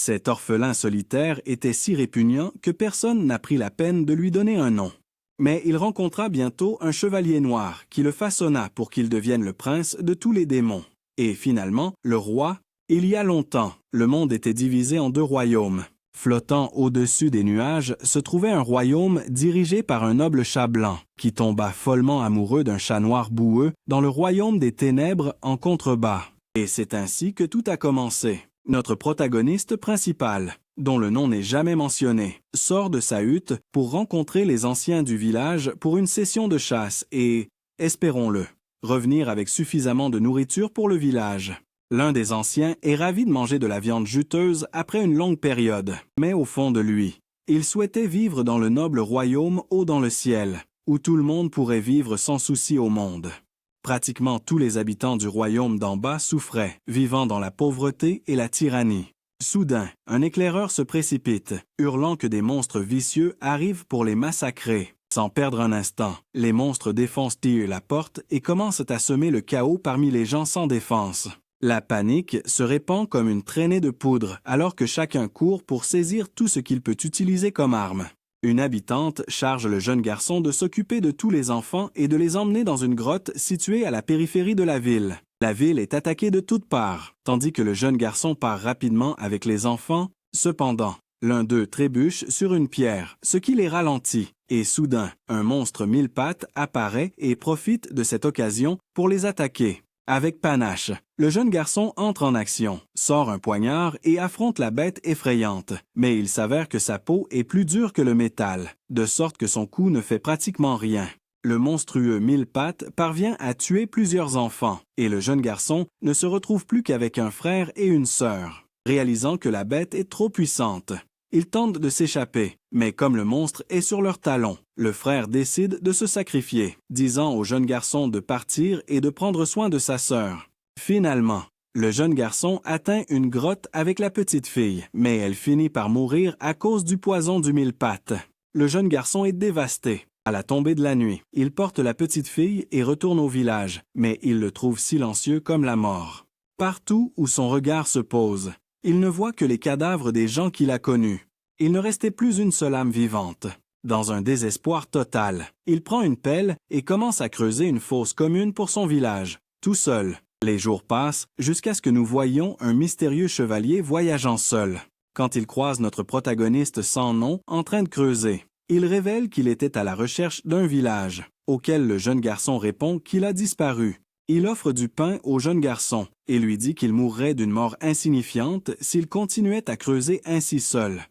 Cet orphelin solitaire était si répugnant que personne n'a pris la peine de lui donner un nom. Mais il rencontra bientôt un chevalier noir qui le façonna pour qu'il devienne le prince de tous les démons. Et finalement, le roi. Il y a longtemps, le monde était divisé en deux royaumes. Flottant au-dessus des nuages se trouvait un royaume dirigé par un noble chat blanc, qui tomba follement amoureux d'un chat noir boueux dans le royaume des ténèbres en contrebas. Et c'est ainsi que tout a commencé. Notre protagoniste principal, dont le nom n'est jamais mentionné, sort de sa hutte pour rencontrer les anciens du village pour une session de chasse et, espérons-le, revenir avec suffisamment de nourriture pour le village. L'un des anciens est ravi de manger de la viande juteuse après une longue période, mais au fond de lui, il souhaitait vivre dans le noble royaume haut dans le ciel, où tout le monde pourrait vivre sans souci au monde. Pratiquement tous les habitants du royaume d'en bas souffraient, vivant dans la pauvreté et la tyrannie. Soudain, un éclaireur se précipite, hurlant que des monstres vicieux arrivent pour les massacrer. Sans perdre un instant, les monstres défoncent la porte et commencent à semer le chaos parmi les gens sans défense. La panique se répand comme une traînée de poudre alors que chacun court pour saisir tout ce qu'il peut utiliser comme arme. Une habitante charge le jeune garçon de s'occuper de tous les enfants et de les emmener dans une grotte située à la périphérie de la ville. La ville est attaquée de toutes parts, tandis que le jeune garçon part rapidement avec les enfants. Cependant, l'un d'eux trébuche sur une pierre, ce qui les ralentit, et soudain, un monstre mille pattes apparaît et profite de cette occasion pour les attaquer. Avec panache, le jeune garçon entre en action, sort un poignard et affronte la bête effrayante. Mais il s'avère que sa peau est plus dure que le métal, de sorte que son coup ne fait pratiquement rien. Le monstrueux mille pattes parvient à tuer plusieurs enfants, et le jeune garçon ne se retrouve plus qu'avec un frère et une sœur. Réalisant que la bête est trop puissante, ils tentent de s'échapper, mais comme le monstre est sur leurs talons, le frère décide de se sacrifier, disant au jeune garçon de partir et de prendre soin de sa sœur. Finalement, le jeune garçon atteint une grotte avec la petite fille, mais elle finit par mourir à cause du poison du mille pattes. Le jeune garçon est dévasté. À la tombée de la nuit, il porte la petite fille et retourne au village, mais il le trouve silencieux comme la mort. Partout où son regard se pose, il ne voit que les cadavres des gens qu'il a connus. Il ne restait plus une seule âme vivante. Dans un désespoir total, il prend une pelle et commence à creuser une fosse commune pour son village, tout seul. Les jours passent jusqu'à ce que nous voyions un mystérieux chevalier voyageant seul. Quand il croise notre protagoniste sans nom en train de creuser, il révèle qu'il était à la recherche d'un village, auquel le jeune garçon répond qu'il a disparu. Il offre du pain au jeune garçon et lui dit qu'il mourrait d'une mort insignifiante s'il continuait à creuser ainsi seul.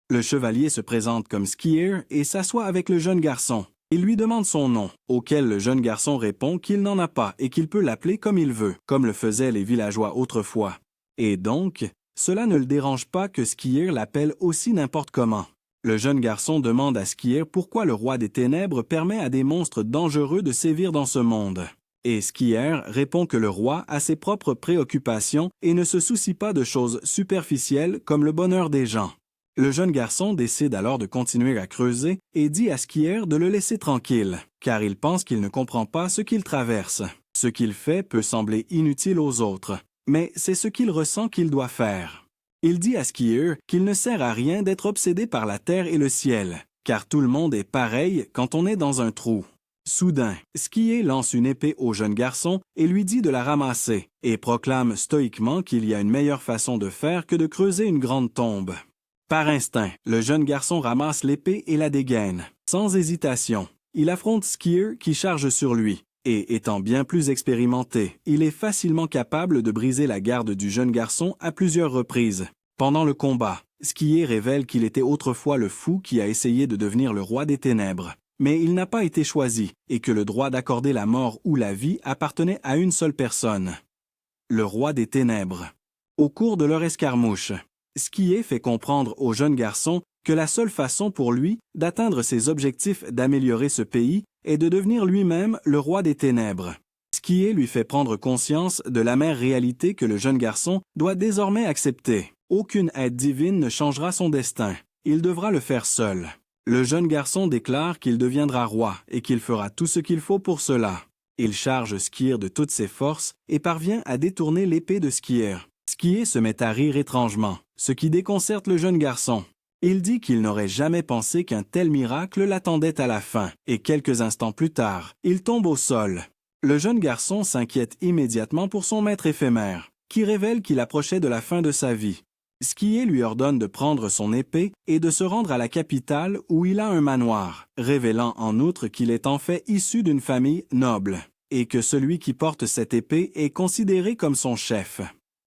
Le chevalier se présente comme skieur et s'assoit avec le jeune garçon. Il lui demande son nom, auquel le jeune garçon répond qu'il n'en a pas et qu'il peut l'appeler comme il veut, comme le faisaient les villageois autrefois. Et donc, cela ne le dérange pas que skieur l'appelle aussi n'importe comment. Le jeune garçon demande à Skier pourquoi le roi des ténèbres permet à des monstres dangereux de sévir dans ce monde. Et Skier répond que le roi a ses propres préoccupations et ne se soucie pas de choses superficielles comme le bonheur des gens. Le jeune garçon décide alors de continuer à creuser et dit à Skier de le laisser tranquille, car il pense qu'il ne comprend pas ce qu'il traverse. Ce qu'il fait peut sembler inutile aux autres, mais c'est ce qu'il ressent qu'il doit faire. Il dit à Skier qu'il ne sert à rien d'être obsédé par la terre et le ciel, car tout le monde est pareil quand on est dans un trou. Soudain, Skier lance une épée au jeune garçon et lui dit de la ramasser, et proclame stoïquement qu'il y a une meilleure façon de faire que de creuser une grande tombe. Par instinct, le jeune garçon ramasse l'épée et la dégaine. Sans hésitation, il affronte Skier qui charge sur lui, et étant bien plus expérimenté, il est facilement capable de briser la garde du jeune garçon à plusieurs reprises. Pendant le combat, Skier révèle qu'il était autrefois le fou qui a essayé de devenir le roi des ténèbres. Mais il n'a pas été choisi, et que le droit d'accorder la mort ou la vie appartenait à une seule personne. Le roi des ténèbres. Au cours de leur escarmouche, Skier fait comprendre au jeune garçon que la seule façon pour lui d'atteindre ses objectifs d'améliorer ce pays est de devenir lui-même le roi des ténèbres. Skier lui fait prendre conscience de l'amère réalité que le jeune garçon doit désormais accepter. Aucune aide divine ne changera son destin. Il devra le faire seul. Le jeune garçon déclare qu'il deviendra roi et qu'il fera tout ce qu'il faut pour cela. Il charge Skier de toutes ses forces et parvient à détourner l'épée de Skier. Skier se met à rire étrangement, ce qui déconcerte le jeune garçon. Il dit qu'il n'aurait jamais pensé qu'un tel miracle l'attendait à la fin, et quelques instants plus tard, il tombe au sol. Le jeune garçon s'inquiète immédiatement pour son maître éphémère, qui révèle qu'il approchait de la fin de sa vie. Skyé lui ordonne de prendre son épée et de se rendre à la capitale où il a un manoir, révélant en outre qu'il est en fait issu d'une famille noble, et que celui qui porte cette épée est considéré comme son chef.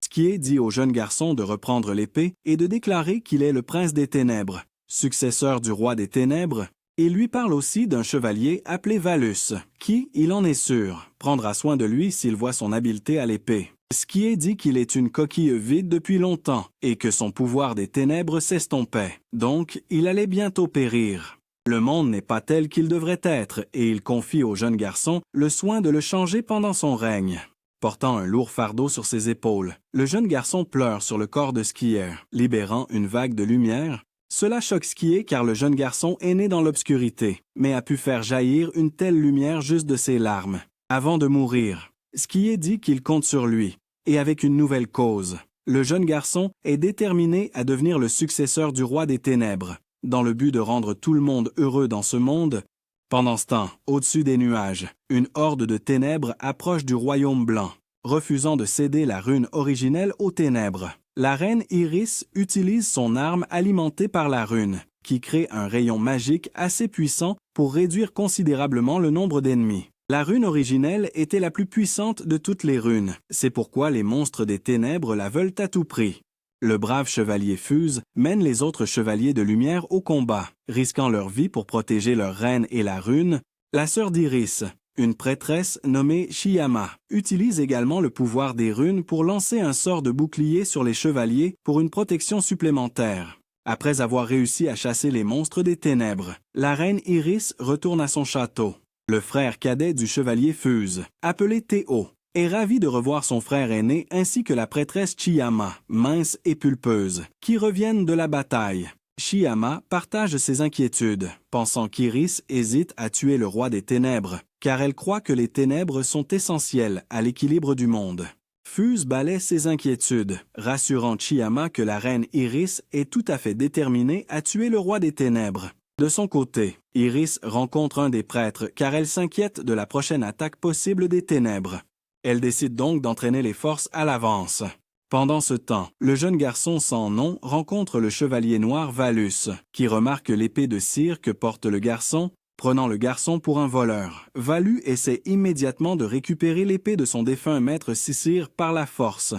Skyé dit au jeune garçon de reprendre l'épée et de déclarer qu'il est le prince des ténèbres, successeur du roi des ténèbres, et lui parle aussi d'un chevalier appelé Valus, qui, il en est sûr, prendra soin de lui s'il voit son habileté à l'épée. Skyé dit qu'il est une coquille vide depuis longtemps et que son pouvoir des ténèbres s'estompait, donc il allait bientôt périr. Le monde n'est pas tel qu'il devrait être et il confie au jeune garçon le soin de le changer pendant son règne. Portant un lourd fardeau sur ses épaules, le jeune garçon pleure sur le corps de Skyé, libérant une vague de lumière. Cela choque Skyé car le jeune garçon est né dans l'obscurité, mais a pu faire jaillir une telle lumière juste de ses larmes. Avant de mourir, Skyé dit qu'il compte sur lui, et avec une nouvelle cause. Le jeune garçon est déterminé à devenir le successeur du roi des ténèbres, dans le but de rendre tout le monde heureux dans ce monde. Pendant ce temps, au-dessus des nuages, une horde de ténèbres approche du royaume blanc, refusant de céder la rune originelle aux ténèbres. La reine Iris utilise son arme alimentée par la rune, qui crée un rayon magique assez puissant pour réduire considérablement le nombre d'ennemis. La rune originelle était la plus puissante de toutes les runes, c'est pourquoi les monstres des ténèbres la veulent à tout prix. Le brave chevalier Fuse mène les autres chevaliers de lumière au combat, risquant leur vie pour protéger leur reine et la rune. La sœur d'Iris, une prêtresse nommée Shiyama, utilise également le pouvoir des runes pour lancer un sort de bouclier sur les chevaliers pour une protection supplémentaire. Après avoir réussi à chasser les monstres des ténèbres, la reine Iris retourne à son château. Le frère cadet du chevalier Fuse, appelé Théo, est ravi de revoir son frère aîné ainsi que la prêtresse Chiyama, mince et pulpeuse, qui reviennent de la bataille. Chiyama partage ses inquiétudes, pensant qu'Iris hésite à tuer le roi des ténèbres, car elle croit que les ténèbres sont essentielles à l'équilibre du monde. Fuse balaie ses inquiétudes, rassurant Chiyama que la reine Iris est tout à fait déterminée à tuer le roi des ténèbres. De son côté, Iris rencontre un des prêtres car elle s'inquiète de la prochaine attaque possible des ténèbres. Elle décide donc d'entraîner les forces à l'avance. Pendant ce temps, le jeune garçon sans nom rencontre le chevalier noir Valus, qui remarque l'épée de cire que porte le garçon, prenant le garçon pour un voleur. Valus essaie immédiatement de récupérer l'épée de son défunt maître Sisir par la force.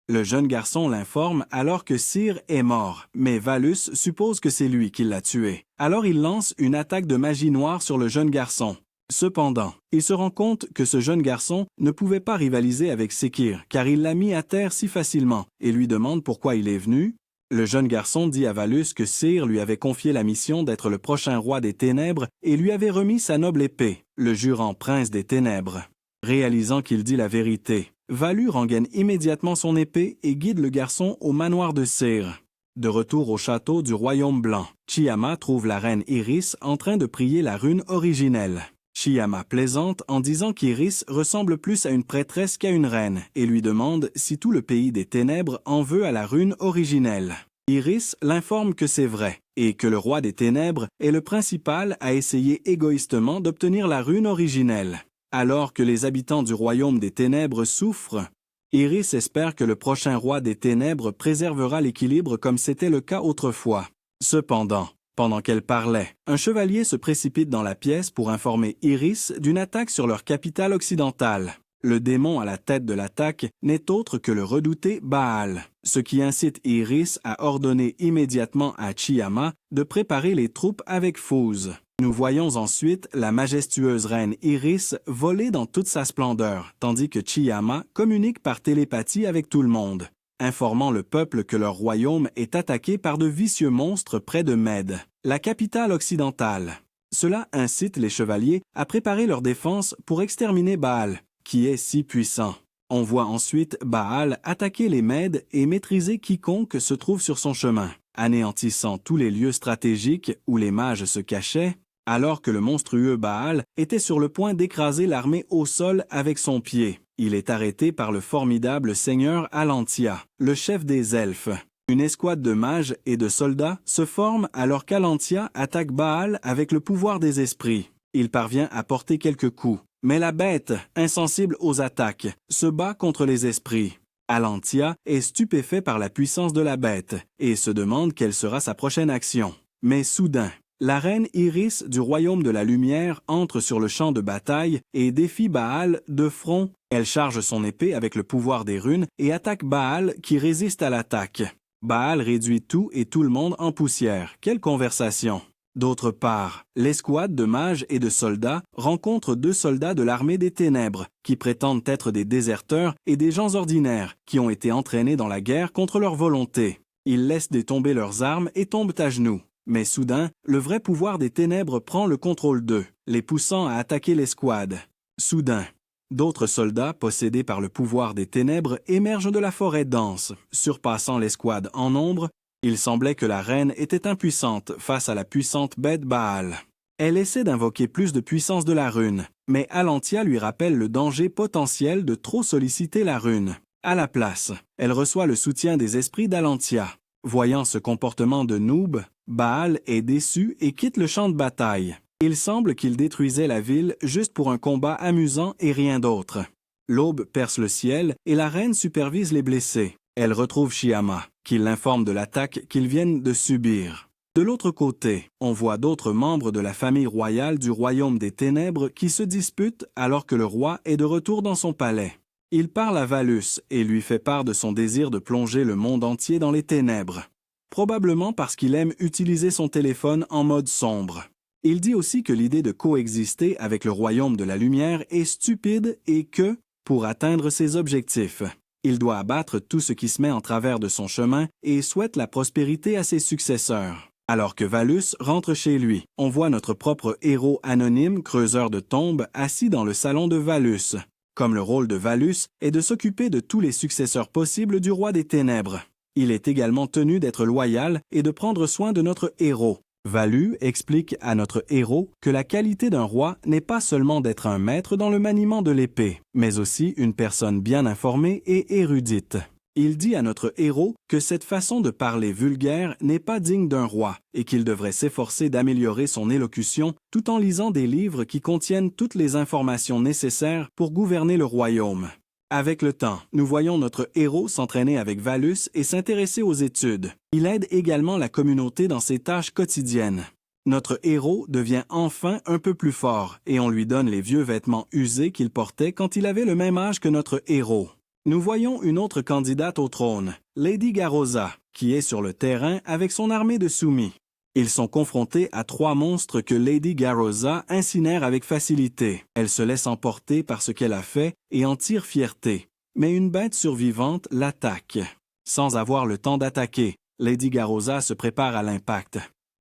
Le jeune garçon l'informe alors que Cyr est mort, mais Valus suppose que c'est lui qui l'a tué. Alors il lance une attaque de magie noire sur le jeune garçon. Cependant, il se rend compte que ce jeune garçon ne pouvait pas rivaliser avec Sekir car il l'a mis à terre si facilement et lui demande pourquoi il est venu. Le jeune garçon dit à Valus que Cyr lui avait confié la mission d'être le prochain roi des ténèbres et lui avait remis sa noble épée, le jurant prince des ténèbres. Réalisant qu'il dit la vérité, Valus rengaine immédiatement son épée et guide le garçon au manoir de Cyr. De retour au château du Royaume Blanc, Chiyama trouve la reine Iris en train de prier la rune originelle. Chiyama plaisante en disant qu'Iris ressemble plus à une prêtresse qu'à une reine et lui demande si tout le pays des ténèbres en veut à la rune originelle. Iris l'informe que c'est vrai et que le roi des ténèbres est le principal à essayer égoïstement d'obtenir la rune originelle. Alors que les habitants du royaume des ténèbres souffrent, Iris espère que le prochain roi des ténèbres préservera l'équilibre comme c'était le cas autrefois. Cependant, pendant qu'elle parlait, un chevalier se précipite dans la pièce pour informer Iris d'une attaque sur leur capitale occidentale. Le démon à la tête de l'attaque n'est autre que le redouté Baal, ce qui incite Iris à ordonner immédiatement à Chiyama de préparer les troupes avec Fuse. Nous voyons ensuite la majestueuse reine Iris voler dans toute sa splendeur, tandis que Chiyama communique par télépathie avec tout le monde, informant le peuple que leur royaume est attaqué par de vicieux monstres près de Med, la capitale occidentale. Cela incite les chevaliers à préparer leur défense pour exterminer Baal, qui est si puissant. On voit ensuite Baal attaquer les Mèdes et maîtriser quiconque se trouve sur son chemin, anéantissant tous les lieux stratégiques où les mages se cachaient, alors que le monstrueux Baal était sur le point d'écraser l'armée au sol avec son pied. Il est arrêté par le formidable seigneur Alantia, le chef des elfes. Une escouade de mages et de soldats se forme alors qu'Alantia attaque Baal avec le pouvoir des esprits. Il parvient à porter quelques coups, mais la bête, insensible aux attaques, se bat contre les esprits. Alantia est stupéfait par la puissance de la bête et se demande quelle sera sa prochaine action. Mais soudain, la reine Iris du royaume de la lumière entre sur le champ de bataille et défie Baal de front. Elle charge son épée avec le pouvoir des runes et attaque Baal qui résiste à l'attaque. Baal réduit tout et tout le monde en poussière. Quelle conversation! D'autre part, l'escouade de mages et de soldats rencontre 2 soldats de l'armée des ténèbres, qui prétendent être des déserteurs et des gens ordinaires, qui ont été entraînés dans la guerre contre leur volonté. Ils laissent détomber leurs armes et tombent à genoux. Mais soudain, le vrai pouvoir des ténèbres prend le contrôle d'eux, les poussant à attaquer l'escouade. Soudain, d'autres soldats, possédés par le pouvoir des ténèbres, émergent de la forêt dense, surpassant l'escouade en nombre. Il semblait que la reine était impuissante face à la puissante bête Baal. Elle essaie d'invoquer plus de puissance de la rune, mais Alantia lui rappelle le danger potentiel de trop solliciter la rune. À la place, elle reçoit le soutien des esprits d'Alantia. Voyant ce comportement de noob, Baal est déçu et quitte le champ de bataille. Il semble qu'il détruisait la ville juste pour un combat amusant et rien d'autre. L'aube perce le ciel et la reine supervise les blessés. Elle retrouve Shyama, qui l'informe de l'attaque qu'ils viennent de subir. De l'autre côté, on voit d'autres membres de la famille royale du royaume des ténèbres qui se disputent alors que le roi est de retour dans son palais. Il parle à Valus et lui fait part de son désir de plonger le monde entier dans les ténèbres. Probablement parce qu'il aime utiliser son téléphone en mode sombre. Il dit aussi que l'idée de coexister avec le royaume de la lumière est stupide et que, pour atteindre ses objectifs, il doit abattre tout ce qui se met en travers de son chemin et souhaite la prospérité à ses successeurs. Alors que Valus rentre chez lui, on voit notre propre héros anonyme, creuseur de tombes, assis dans le salon de Valus. Comme le rôle de Valus est de s'occuper de tous les successeurs possibles du roi des ténèbres. Il est également tenu d'être loyal et de prendre soin de notre héros. Valus explique à notre héros que la qualité d'un roi n'est pas seulement d'être un maître dans le maniement de l'épée, mais aussi une personne bien informée et érudite. Il dit à notre héros que cette façon de parler vulgaire n'est pas digne d'un roi et qu'il devrait s'efforcer d'améliorer son élocution tout en lisant des livres qui contiennent toutes les informations nécessaires pour gouverner le royaume. Avec le temps, nous voyons notre héros s'entraîner avec Valus et s'intéresser aux études. Il aide également la communauté dans ses tâches quotidiennes. Notre héros devient enfin un peu plus fort et on lui donne les vieux vêtements usés qu'il portait quand il avait le même âge que notre héros. Nous voyons une autre candidate au trône, Lady Garoza, qui est sur le terrain avec son armée de soumis. Ils sont confrontés à 3 monstres que Lady Garoza incinère avec facilité. Elle se laisse emporter par ce qu'elle a fait et en tire fierté. Mais une bête survivante l'attaque. Sans avoir le temps d'attaquer, Lady Garoza se prépare à l'impact.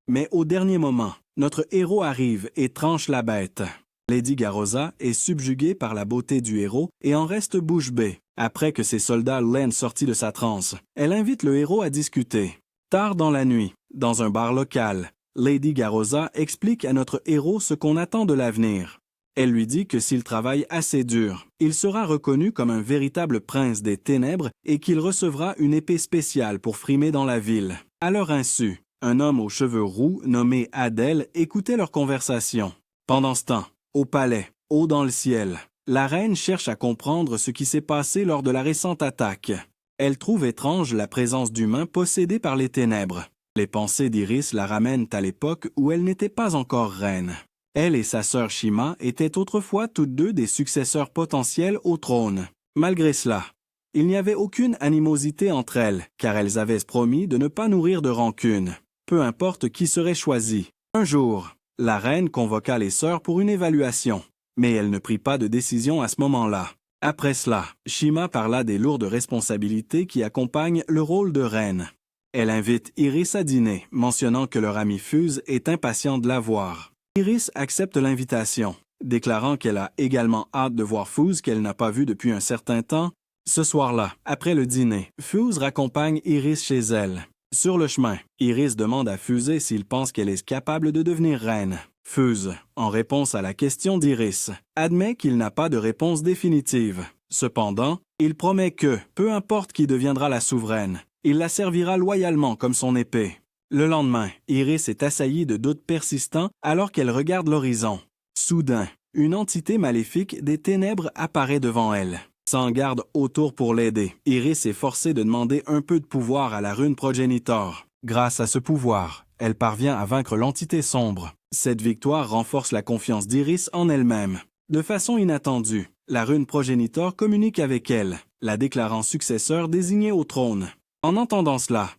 Mais au dernier moment, notre héros arrive et tranche la bête. Lady Garoza est subjuguée par la beauté du héros et en reste bouche bée. Après que ses soldats l'aient sorti de sa transe, elle invite le héros à discuter. Tard dans la nuit, dans un bar local, Lady Garoza explique à notre héros ce qu'on attend de l'avenir. Elle lui dit que s'il travaille assez dur, il sera reconnu comme un véritable prince des ténèbres et qu'il recevra une épée spéciale pour frimer dans la ville. À leur insu, un homme aux cheveux roux nommé Adel écoutait leur conversation. Pendant ce temps, au palais, haut dans le ciel, la reine cherche à comprendre ce qui s'est passé lors de la récente attaque. Elle trouve étrange la présence d'humains possédés par les ténèbres. Les pensées d'Iris la ramènent à l'époque où elle n'était pas encore reine. Elle et sa sœur Shima étaient autrefois toutes deux des successeurs potentiels au trône. Malgré cela, il n'y avait aucune animosité entre elles, car elles avaient promis de ne pas nourrir de rancune, peu importe qui serait choisi. Un jour, la reine convoqua les sœurs pour une évaluation, mais elle ne prit pas de décision à ce moment-là. Après cela, Shima parla des lourdes responsabilités qui accompagnent le rôle de reine. Elle invite Iris à dîner, mentionnant que leur amie Fuse est impatiente de la voir. Iris accepte l'invitation, déclarant qu'elle a également hâte de voir Fuse qu'elle n'a pas vue depuis un certain temps. Ce soir-là, après le dîner, Fuse raccompagne Iris chez elle. Sur le chemin, Iris demande à Fuse s'il pense qu'elle est capable de devenir reine. Fuse, en réponse à la question d'Iris, admet qu'il n'a pas de réponse définitive. Cependant, il promet que, peu importe qui deviendra la souveraine, Il la servira loyalement comme son épée. Le lendemain, Iris est assaillie de doutes persistants alors qu'elle regarde l'horizon. Soudain, une entité maléfique des ténèbres apparaît devant elle. Sans garde autour pour l'aider, Iris est forcée de demander un peu de pouvoir à la rune progénitor. Grâce à ce pouvoir, elle parvient à vaincre l'entité sombre. Cette victoire renforce la confiance d'Iris en elle-même. De façon inattendue, la rune progénitor communique avec elle, la déclarant successeur désignée au trône. En entendant cela,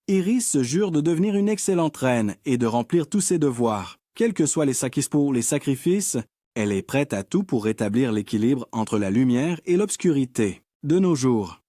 Iris se jure de devenir une excellente reine et de remplir tous ses devoirs. Quels que soient les sacrifices, elle est prête à tout pour rétablir l'équilibre entre la lumière et l'obscurité. De nos jours,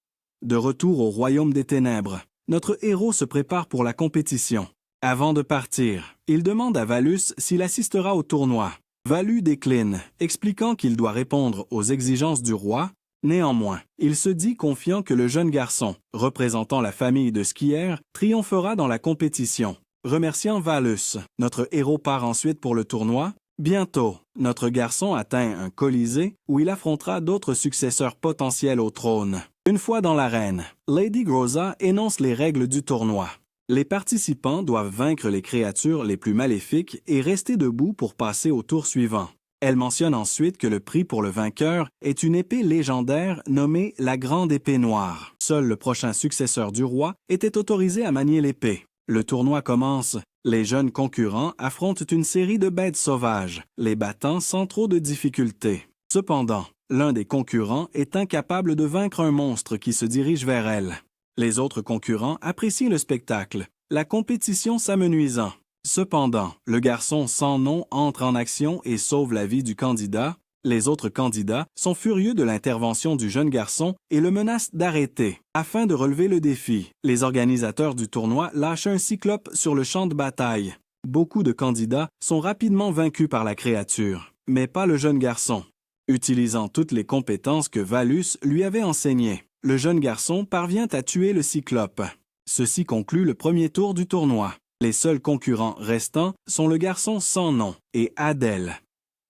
de retour au royaume des ténèbres, notre héros se prépare pour la compétition. Avant de partir, il demande à Valus s'il assistera au tournoi. Valus décline, expliquant qu'il doit répondre aux exigences du roi. Néanmoins, il se dit confiant que le jeune garçon, représentant la famille de skieurs, triomphera dans la compétition. Remerciant Valus, notre héros part ensuite pour le tournoi. Bientôt, notre garçon atteint un colisée où il affrontera d'autres successeurs potentiels au trône. Une fois dans l'arène, Lady Groza énonce les règles du tournoi. Les participants doivent vaincre les créatures les plus maléfiques et rester debout pour passer au tour suivant. Elle mentionne ensuite que le prix pour le vainqueur est une épée légendaire nommée la Grande Épée Noire. Seul le prochain successeur du roi était autorisé à manier l'épée. Le tournoi commence. Les jeunes concurrents affrontent une série de bêtes sauvages, les battant sans trop de difficultés. Cependant, l'un des concurrents est incapable de vaincre un monstre qui se dirige vers elle. Les autres concurrents apprécient le spectacle, la compétition s'amenuisant. Cependant, le garçon sans nom entre en action et sauve la vie du candidat. Les autres candidats sont furieux de l'intervention du jeune garçon et le menacent d'arrêter. Afin de relever le défi, les organisateurs du tournoi lâchent un cyclope sur le champ de bataille. Beaucoup de candidats sont rapidement vaincus par la créature, mais pas le jeune garçon. Utilisant toutes les compétences que Valus lui avait enseignées, le jeune garçon parvient à tuer le cyclope. Ceci conclut le premier tour du tournoi. Les seuls concurrents restants sont le garçon sans nom et Adèle,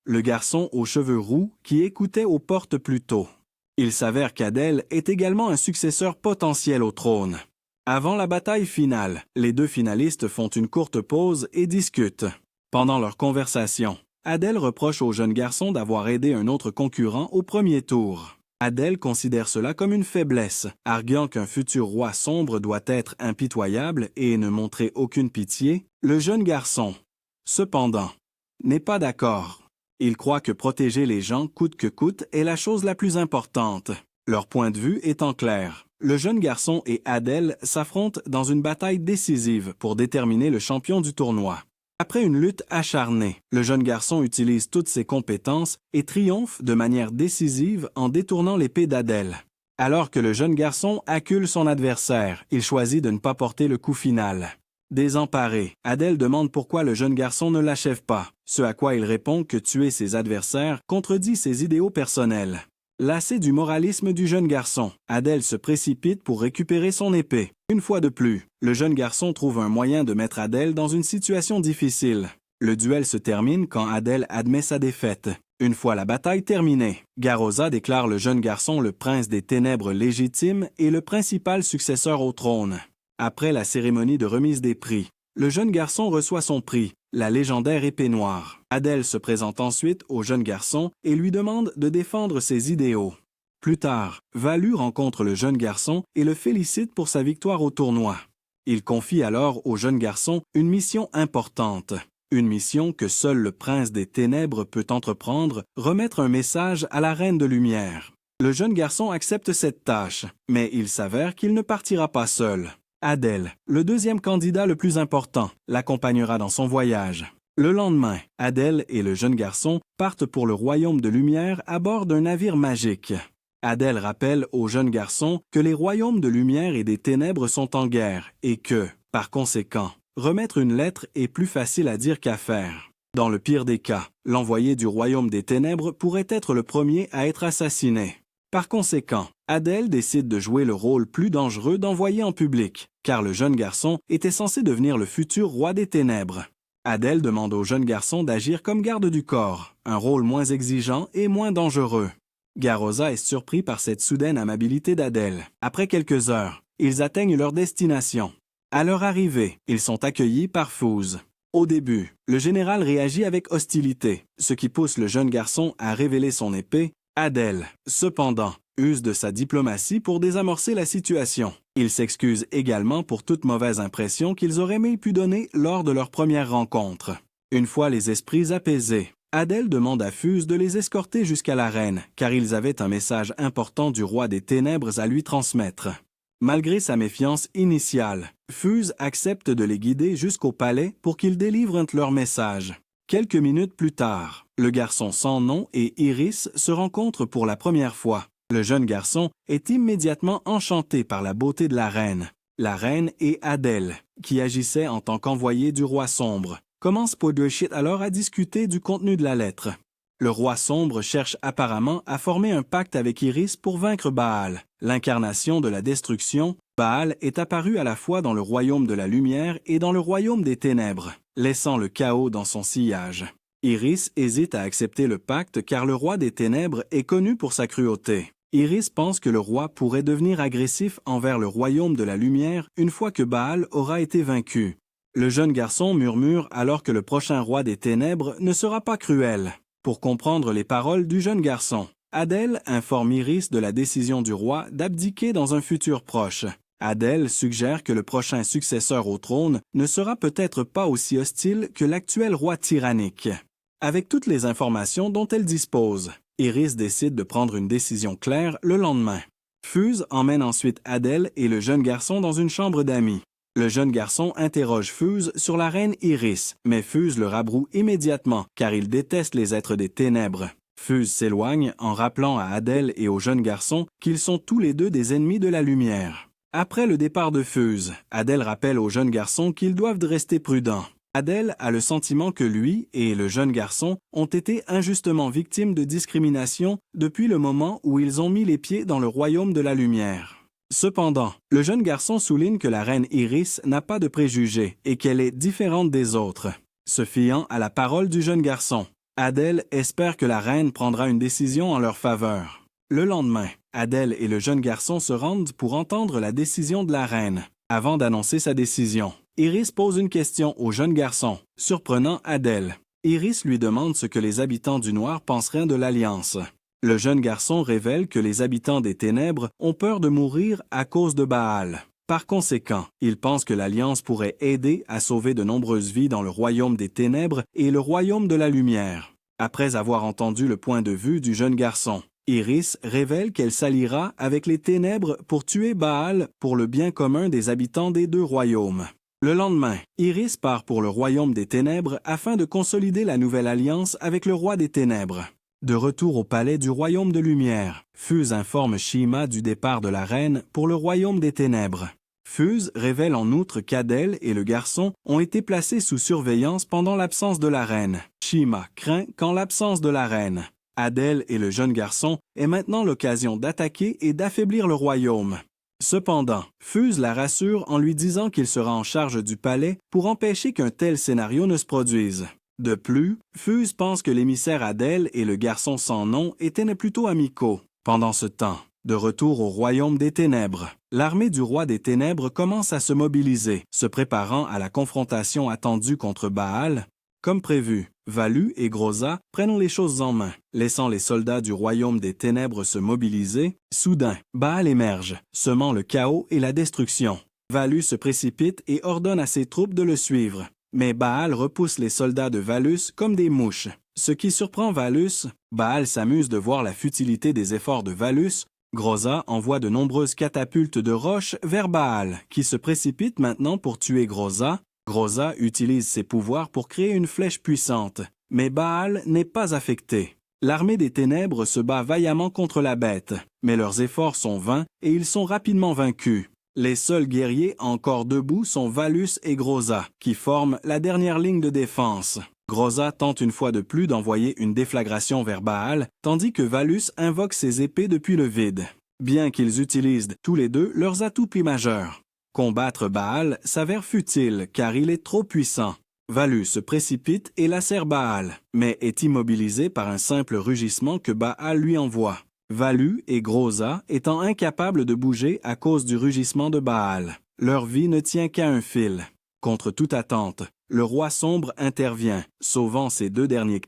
le garçon aux cheveux roux qui écoutait aux portes plus tôt. Il s'avère qu'Adèle est également un successeur potentiel au trône. Avant la bataille finale, les deux finalistes font une courte pause et discutent. Pendant leur conversation, Adèle reproche au jeune garçon d'avoir aidé un autre concurrent au premier tour. Adèle considère cela comme une faiblesse, arguant qu'un futur roi sombre doit être impitoyable et ne montrer aucune pitié. Le jeune garçon, cependant, n'est pas d'accord. Il croit que protéger les gens coûte que coûte est la chose la plus importante. Leur point de vue étant clair. Le jeune garçon et Adèle s'affrontent dans une bataille décisive pour déterminer le champion du tournoi. Après une lutte acharnée, le jeune garçon utilise toutes ses compétences et triomphe de manière décisive en détournant l'épée d'Adèle. Alors que le jeune garçon accule son adversaire, il choisit de ne pas porter le coup final. Désemparé, Adèle demande pourquoi le jeune garçon ne l'achève pas, ce à quoi il répond que tuer ses adversaires contredit ses idéaux personnels. Lassé du moralisme du jeune garçon, Adèle se précipite pour récupérer son épée. Une fois de plus, le jeune garçon trouve un moyen de mettre Adèle dans une situation difficile. Le duel se termine quand Adèle admet sa défaite. Une fois la bataille terminée, Garoza déclare le jeune garçon le prince des ténèbres légitime et le principal successeur au trône. Après la cérémonie de remise des prix, le jeune garçon reçoit son prix, la légendaire épée noire. Adèle se présente ensuite au jeune garçon et lui demande de défendre ses idéaux. Plus tard, Valus rencontre le jeune garçon et le félicite pour sa victoire au tournoi. Il confie alors au jeune garçon une mission importante. Une mission que seul le prince des ténèbres peut entreprendre, remettre un message à la reine de lumière. Le jeune garçon accepte cette tâche, mais il s'avère qu'il ne partira pas seul. Adèle, le deuxième candidat le plus important, l'accompagnera dans son voyage. Le lendemain, Adèle et le jeune garçon partent pour le royaume de lumière à bord d'un navire magique. Adèle rappelle au jeune garçon que les royaumes de lumière et des ténèbres sont en guerre et que, par conséquent, remettre une lettre est plus facile à dire qu'à faire. Dans le pire des cas, l'envoyé du royaume des ténèbres pourrait être le premier à être assassiné. Par conséquent, Adèle décide de jouer le rôle plus dangereux d'envoyé en public, car le jeune garçon était censé devenir le futur roi des ténèbres. Adèle demande au jeune garçon d'agir comme garde du corps, un rôle moins exigeant et moins dangereux. Garoza est surpris par cette soudaine amabilité d'Adèle. Après quelques heures, ils atteignent leur destination. À leur arrivée, ils sont accueillis par Fouz. Au début, le général réagit avec hostilité, ce qui pousse le jeune garçon à révéler son épée. Adel, cependant, use de sa diplomatie pour désamorcer la situation. Il s'excuse également pour toute mauvaise impression qu'ils auraient aimé pu donner lors de leur première rencontre. Une fois les esprits apaisés, Adel demande à Fouz de les escorter jusqu'à la reine, car ils avaient un message important du roi des ténèbres à lui transmettre. Malgré sa méfiance initiale, Fouz accepte de les guider jusqu'au palais pour qu'ils délivrent leur message. Quelques minutes plus tard, le garçon sans nom et Iris se rencontrent pour la première fois. Le jeune garçon est immédiatement enchanté par la beauté de la reine. La reine et Adel, qui agissait en tant qu'envoyé du roi sombre, commencent Podweshit alors à discuter du contenu de la lettre. Le roi sombre cherche apparemment à former un pacte avec Iris pour vaincre Baal. L'incarnation de la destruction, Baal est apparu à la fois dans le royaume de la lumière et dans le royaume des ténèbres, laissant le chaos dans son sillage. Iris hésite à accepter le pacte car le roi des ténèbres est connu pour sa cruauté. Iris pense que le roi pourrait devenir agressif envers le royaume de la lumière une fois que Baal aura été vaincu. Le jeune garçon murmure alors que le prochain roi des ténèbres ne sera pas cruel. Pour comprendre les paroles du jeune garçon, Adel informe Iris de la décision du roi d'abdiquer dans un futur proche. Adel suggère que le prochain successeur au trône ne sera peut-être pas aussi hostile que l'actuel roi tyrannique. Avec toutes les informations dont elle dispose, Iris décide de prendre une décision claire le lendemain. Fouz emmène ensuite Adel et le jeune garçon dans une chambre d'amis. Le jeune garçon interroge Fouz sur la reine Iris, mais Fouz le rabroue immédiatement car il déteste les êtres des ténèbres. Fouz s'éloigne en rappelant à Adel et au jeune garçon qu'ils sont tous les deux des ennemis de la lumière. Après le départ de Fouz, Adel rappelle au jeune garçon qu'ils doivent rester prudents. Adel a le sentiment que lui et le jeune garçon ont été injustement victimes de discrimination depuis le moment où ils ont mis les pieds dans le royaume de la lumière. Cependant, le jeune garçon souligne que la reine Iris n'a pas de préjugés et qu'elle est différente des autres. Se fiant à la parole du jeune garçon, Adel espère que la reine prendra une décision en leur faveur. Le lendemain, Adel et le jeune garçon se rendent pour entendre la décision de la reine. Avant d'annoncer sa décision, Iris pose une question au jeune garçon, surprenant Adel. Iris lui demande ce que les habitants du Noir penseraient de l'Alliance. Le jeune garçon révèle que les habitants des ténèbres ont peur de mourir à cause de Baal. Par conséquent, il pense que l'Alliance pourrait aider à sauver de nombreuses vies dans le royaume des ténèbres et le royaume de la lumière. Après avoir entendu le point de vue du jeune garçon, Iris révèle qu'elle s'alliera avec les ténèbres pour tuer Baal pour le bien commun des habitants des deux royaumes. Le lendemain, Iris part pour le royaume des ténèbres afin de consolider la nouvelle alliance avec le roi des ténèbres. De retour au palais du royaume de lumière, Fouz informe Shima du départ de la reine pour le royaume des ténèbres. Fouz révèle en outre qu'Adel et le garçon ont été placés sous surveillance pendant l'absence de la reine. Shima craint qu'en l'absence de la reine, Adel et le jeune garçon aient maintenant l'occasion d'attaquer et d'affaiblir le royaume. Cependant, Fouz la rassure en lui disant qu'il sera en charge du palais pour empêcher qu'un tel scénario ne se produise. De plus, Fouz pense que l'émissaire Adel et le garçon sans nom étaient plutôt amicaux. Pendant ce temps, de retour au royaume des ténèbres, l'armée du roi des ténèbres commence à se mobiliser, se préparant à la confrontation attendue contre Baal. Comme prévu, Valu et Groza prennent les choses en main, laissant les soldats du royaume des ténèbres se mobiliser. Soudain, Baal émerge, semant le chaos et la destruction. Valu se précipite et ordonne à ses troupes de le suivre. Mais Baal repousse les soldats de Valus comme des mouches. Ce qui surprend Valus, Baal s'amuse de voir la futilité des efforts de Valus. Groza envoie de nombreuses catapultes de roches vers Baal, qui se précipite maintenant pour tuer Groza. Groza utilise ses pouvoirs pour créer une flèche puissante, mais Baal n'est pas affecté. L'armée des ténèbres se bat vaillamment contre la bête, mais leurs efforts sont vains et ils sont rapidement vaincus. Les seuls guerriers encore debout sont Valus et Groza, qui forment la dernière ligne de défense. Groza tente une fois de plus d'envoyer une déflagration vers Baal, tandis que Valus invoque ses épées depuis le vide, bien qu'ils utilisent tous les deux leurs atouts majeurs. Combattre Baal s'avère futile car il est trop puissant. Valus se précipite et lacère Baal, mais est immobilisé par un simple rugissement que Baal lui envoie. Valu et Groza étant incapables de bouger à cause du rugissement de Baal. Leur vie ne tient qu'à un fil. Contre toute attente, le roi sombre intervient, sauvant ses deux derniers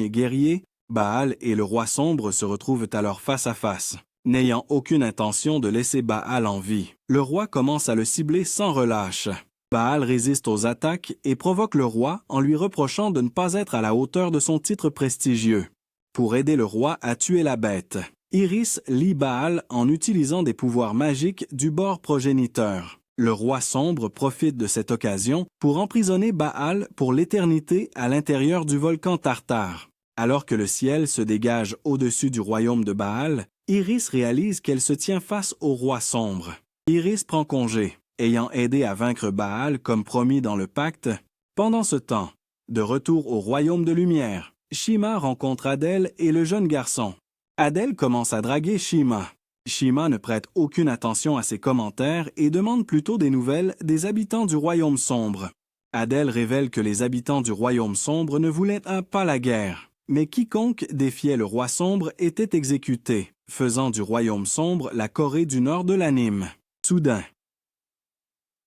guerriers. Baal et le roi sombre se retrouvent alors face à face. N'ayant aucune intention de laisser Baal en vie, le roi commence à le cibler sans relâche. Baal résiste aux attaques et provoque le roi en lui reprochant de ne pas être à la hauteur de son titre prestigieux. Pour aider le roi à tuer la bête, Iris lie Baal en utilisant des pouvoirs magiques du bord progéniteur. Le roi sombre profite de cette occasion pour emprisonner Baal pour l'éternité à l'intérieur du volcan Tartare. Alors que le ciel se dégage au-dessus du royaume de Baal, Iris réalise qu'elle se tient face au roi sombre. Iris prend congé, ayant aidé à vaincre Baal comme promis dans le pacte. Pendant ce temps, de retour au royaume de lumière, Shima rencontre Adel et le jeune garçon. Adel commence à draguer Shima. Shima ne prête aucune attention à ses commentaires et demande plutôt des nouvelles des habitants du royaume sombre. Adel révèle que les habitants du royaume sombre ne voulaient pas la guerre, mais quiconque défiait le roi sombre était exécuté, faisant du royaume sombre la Corée du nord de l'anime. Soudain,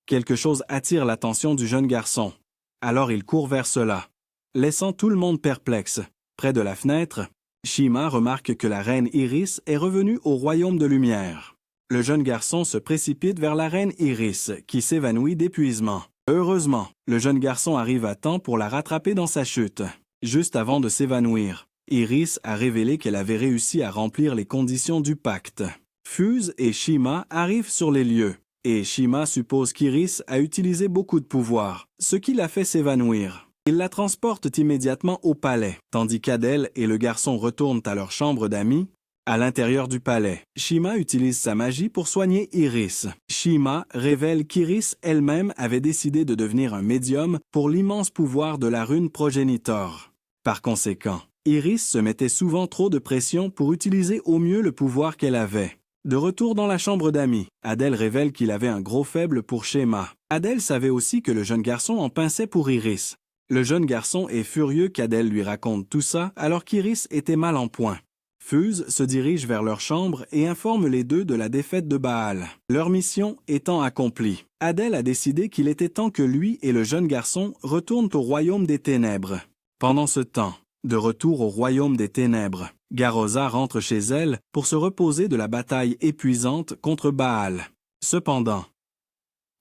quelque chose attire l'attention du jeune garçon. Alors il court vers cela, laissant tout le monde perplexe. Près de la fenêtre, Shima remarque que la reine Iris est revenue au royaume de lumière. Le jeune garçon se précipite vers la reine Iris, qui s'évanouit d'épuisement. Heureusement, le jeune garçon arrive à temps pour la rattraper dans sa chute. Juste avant de s'évanouir, Iris a révélé qu'elle avait réussi à remplir les conditions du pacte. Fuse et Shima arrivent sur les lieux, et Shima suppose qu'Iris a utilisé beaucoup de pouvoir, ce qui l'a fait s'évanouir. Ils la transportent immédiatement au palais, tandis qu'Adel et le garçon retournent à leur chambre d'amis. À l'intérieur du palais, Shima utilise sa magie pour soigner Iris. Shima révèle qu'Iris elle-même avait décidé de devenir un médium pour l'immense pouvoir de la rune progénitor. Par conséquent, Iris se mettait souvent trop de pression pour utiliser au mieux le pouvoir qu'elle avait. De retour dans la chambre d'amis, Adel révèle qu'il avait un gros faible pour Shema. Adel savait aussi que le jeune garçon en pinçait pour Iris. Le jeune garçon est furieux qu'Adel lui raconte tout ça alors qu'Iris était mal en point. Fuse se dirige vers leur chambre et informe les deux de la défaite de Baal. Leur mission étant accomplie, Adel a décidé qu'il était temps que lui et le jeune garçon retournent au royaume des ténèbres. Pendant ce temps, de retour au royaume des ténèbres, Garoza rentre chez elle pour se reposer de la bataille épuisante contre Baal. Cependant,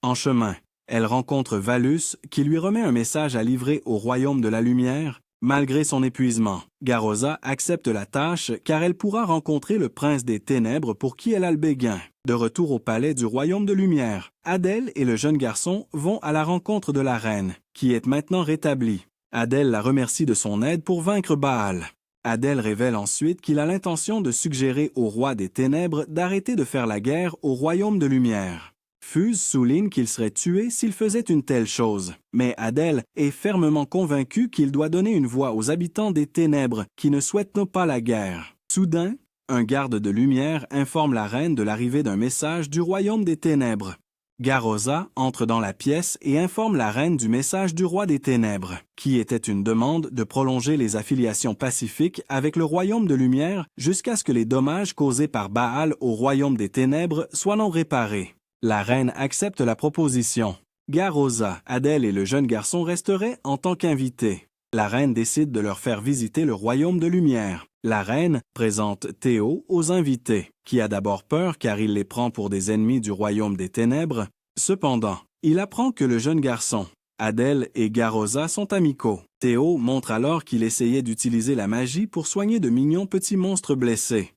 en chemin, elle rencontre Valus qui lui remet un message à livrer au royaume de la lumière. Malgré son épuisement, Garoza accepte la tâche car elle pourra rencontrer le prince des ténèbres pour qui elle a le béguin. De retour au palais du royaume de lumière, Adel et le jeune garçon vont à la rencontre de la reine, qui est maintenant rétablie. Adel la remercie de son aide pour vaincre Baal. Adel révèle ensuite qu'il a l'intention de suggérer au roi des ténèbres d'arrêter de faire la guerre au royaume de lumière. Fuse souligne qu'il serait tué s'il faisait une telle chose, mais Adel est fermement convaincu qu'il doit donner une voix aux habitants des ténèbres qui ne souhaitent pas la guerre. Soudain, un garde de lumière informe la reine de l'arrivée d'un message du royaume des ténèbres. Garoza entre dans la pièce et informe la reine du message du roi des ténèbres, qui était une demande de prolonger les affiliations pacifiques avec le royaume de lumière jusqu'à ce que les dommages causés par Baal au royaume des ténèbres soient non réparés. La reine accepte la proposition. Garoza, Adel et le jeune garçon resteraient en tant qu'invités. La reine décide de leur faire visiter le royaume de lumière. La reine présente Théo aux invités, qui a d'abord peur car il les prend pour des ennemis du royaume des ténèbres. Cependant, il apprend que le jeune garçon, Adel et Garoza sont amicaux. Théo montre alors qu'il essayait d'utiliser la magie pour soigner de mignons petits monstres blessés.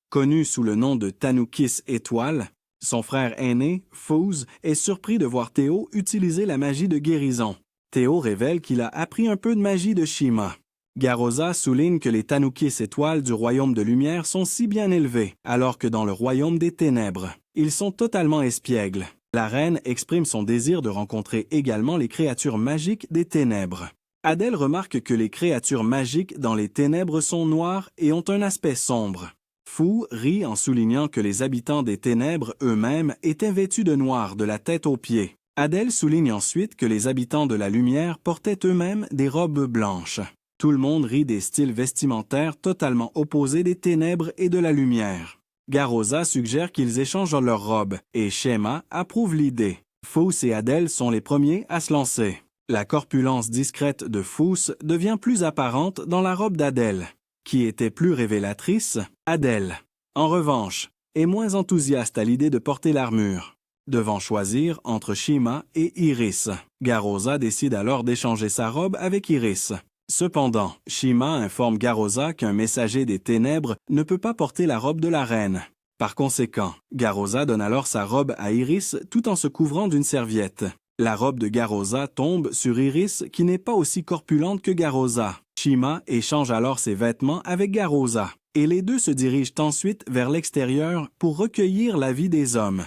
Connu sous le nom de Tanukis Étoile, son frère aîné, Fuse, est surpris de voir Théo utiliser la magie de guérison. Théo révèle qu'il a appris un peu de magie de Shima. Garoza souligne que les Tanukis étoiles du royaume de lumière sont si bien élevés, alors que dans le royaume des ténèbres, ils sont totalement espiègles. La reine exprime son désir de rencontrer également les créatures magiques des ténèbres. Adel remarque que les créatures magiques dans les ténèbres sont noires et ont un aspect sombre. Fu rit en soulignant que les habitants des ténèbres eux-mêmes étaient vêtus de noir de la tête aux pieds. Adel souligne ensuite que les habitants de la lumière portaient eux-mêmes des robes blanches. Tout le monde rit des styles vestimentaires totalement opposés des ténèbres et de la lumière. Garoza suggère qu'ils échangent leurs robes, et Shema approuve l'idée. Fous et Adèle sont les premiers à se lancer. La corpulence discrète de Fous devient plus apparente dans la robe d'Adèle. Qui était plus révélatrice, Adèle. En revanche, est moins enthousiaste à l'idée de porter l'armure. Devant choisir entre Shima et Iris, Garoza décide alors d'échanger sa robe avec Iris. Cependant, Shima informe Garoza qu'un messager des ténèbres ne peut pas porter la robe de la reine. Par conséquent, Garoza donne alors sa robe à Iris tout en se couvrant d'une serviette. La robe de Garoza tombe sur Iris qui n'est pas aussi corpulente que Garoza. Shima échange alors ses vêtements avec Garoza, et les deux se dirigent ensuite vers l'extérieur pour recueillir l'avis des hommes.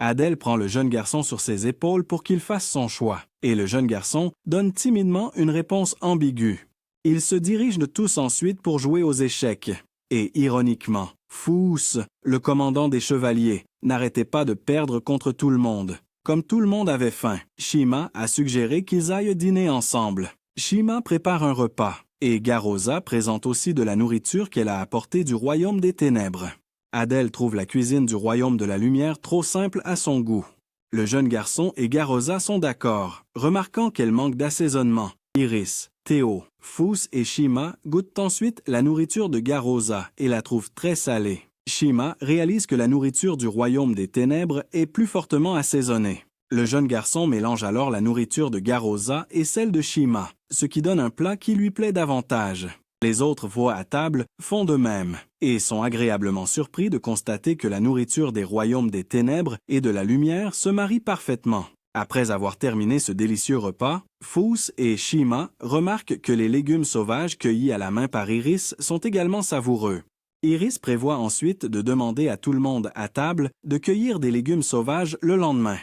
Adèle prend le jeune garçon sur ses épaules pour qu'il fasse son choix, et le jeune garçon donne timidement une réponse ambiguë. Ils se dirigent tous ensuite pour jouer aux échecs. Et ironiquement, Fous, le commandant des chevaliers, n'arrêtait pas de perdre contre tout le monde. Comme tout le monde avait faim, Shima a suggéré qu'ils aillent dîner ensemble. Shima prépare un repas, et Garoza présente aussi de la nourriture qu'elle a apportée du royaume des ténèbres. Adèle trouve la cuisine du royaume de la lumière trop simple à son goût. Le jeune garçon et Garoza sont d'accord, remarquant qu'elle manque d'assaisonnement. Iris, Théo, Fous et Shima goûtent ensuite la nourriture de Garoza et la trouvent très salée. Shima réalise que la nourriture du royaume des ténèbres est plus fortement assaisonnée. Le jeune garçon mélange alors la nourriture de Garoza et celle de Shima, ce qui donne un plat qui lui plaît davantage. Les autres voix à table font de même, et sont agréablement surpris de constater que la nourriture des royaumes des ténèbres et de la lumière se marie parfaitement. Après avoir terminé ce délicieux repas, Fous et Shima remarquent que les légumes sauvages cueillis à la main par Iris sont également savoureux. Iris prévoit ensuite de demander à tout le monde à table de cueillir des légumes sauvages le lendemain.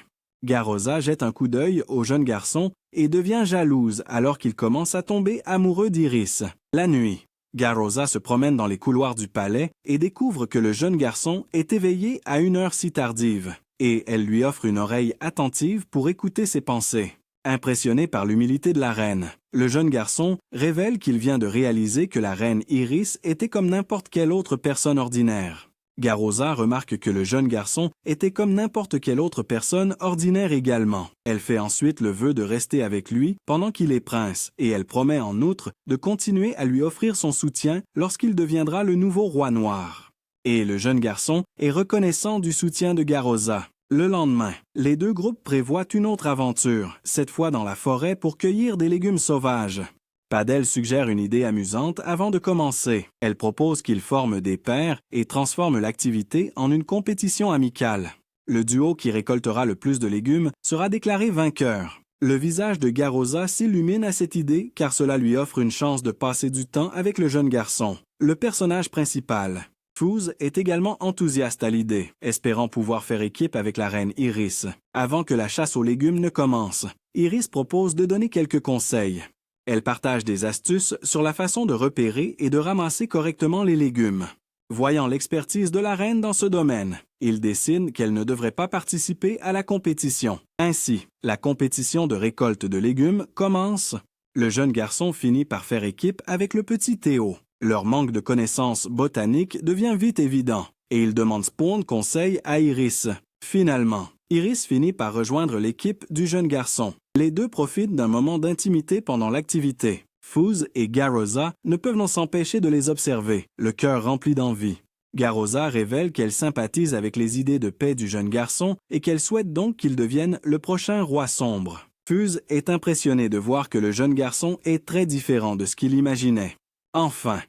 Garoza jette un coup d'œil au jeune garçon et devient jalouse alors qu'il commence à tomber amoureux d'Iris. La nuit, Garoza se promène dans les couloirs du palais et découvre que le jeune garçon est éveillé à une heure si tardive, et elle lui offre une oreille attentive pour écouter ses pensées. Impressionné par l'humilité de la reine, le jeune garçon révèle qu'il vient de réaliser que la reine Iris était comme n'importe quelle autre personne ordinaire. Garoza remarque que le jeune garçon était comme n'importe quelle autre personne ordinaire également. Elle fait ensuite le vœu de rester avec lui pendant qu'il est prince, et elle promet en outre de continuer à lui offrir son soutien lorsqu'il deviendra le nouveau roi noir. Et le jeune garçon est reconnaissant du soutien de Garoza. Le lendemain, les deux groupes prévoient une autre aventure, cette fois dans la forêt pour cueillir des légumes sauvages. Padel suggère une idée amusante avant de commencer. Elle propose qu'ils forment des pairs et transforment l'activité en une compétition amicale. Le duo qui récoltera le plus de légumes sera déclaré vainqueur. Le visage de Garoza s'illumine à cette idée car cela lui offre une chance de passer du temps avec le jeune garçon, le personnage principal. Fous est également enthousiaste à l'idée, espérant pouvoir faire équipe avec la reine Iris. Avant que la chasse aux légumes ne commence, Iris propose de donner quelques conseils. Elle partage des astuces sur la façon de repérer et de ramasser correctement les légumes. Voyant l'expertise de la reine dans ce domaine, il décide qu'elle ne devrait pas participer à la compétition. Ainsi, la compétition de récolte de légumes commence. Le jeune garçon finit par faire équipe avec le petit Théo. Leur manque de connaissances botaniques devient vite évident, et il demande Spawn conseil à Iris. Finalement, Iris finit par rejoindre l'équipe du jeune garçon. Les deux profitent d'un moment d'intimité pendant l'activité. Fous et Garoza ne peuvent non s'empêcher de les observer, le cœur rempli d'envie. Garoza révèle qu'elle sympathise avec les idées de paix du jeune garçon et qu'elle souhaite donc qu'il devienne le prochain roi sombre. Fous est impressionné de voir que le jeune garçon est très différent de ce qu'il imaginait. Enfin,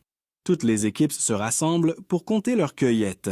toutes les équipes se rassemblent pour compter leurs cueillettes.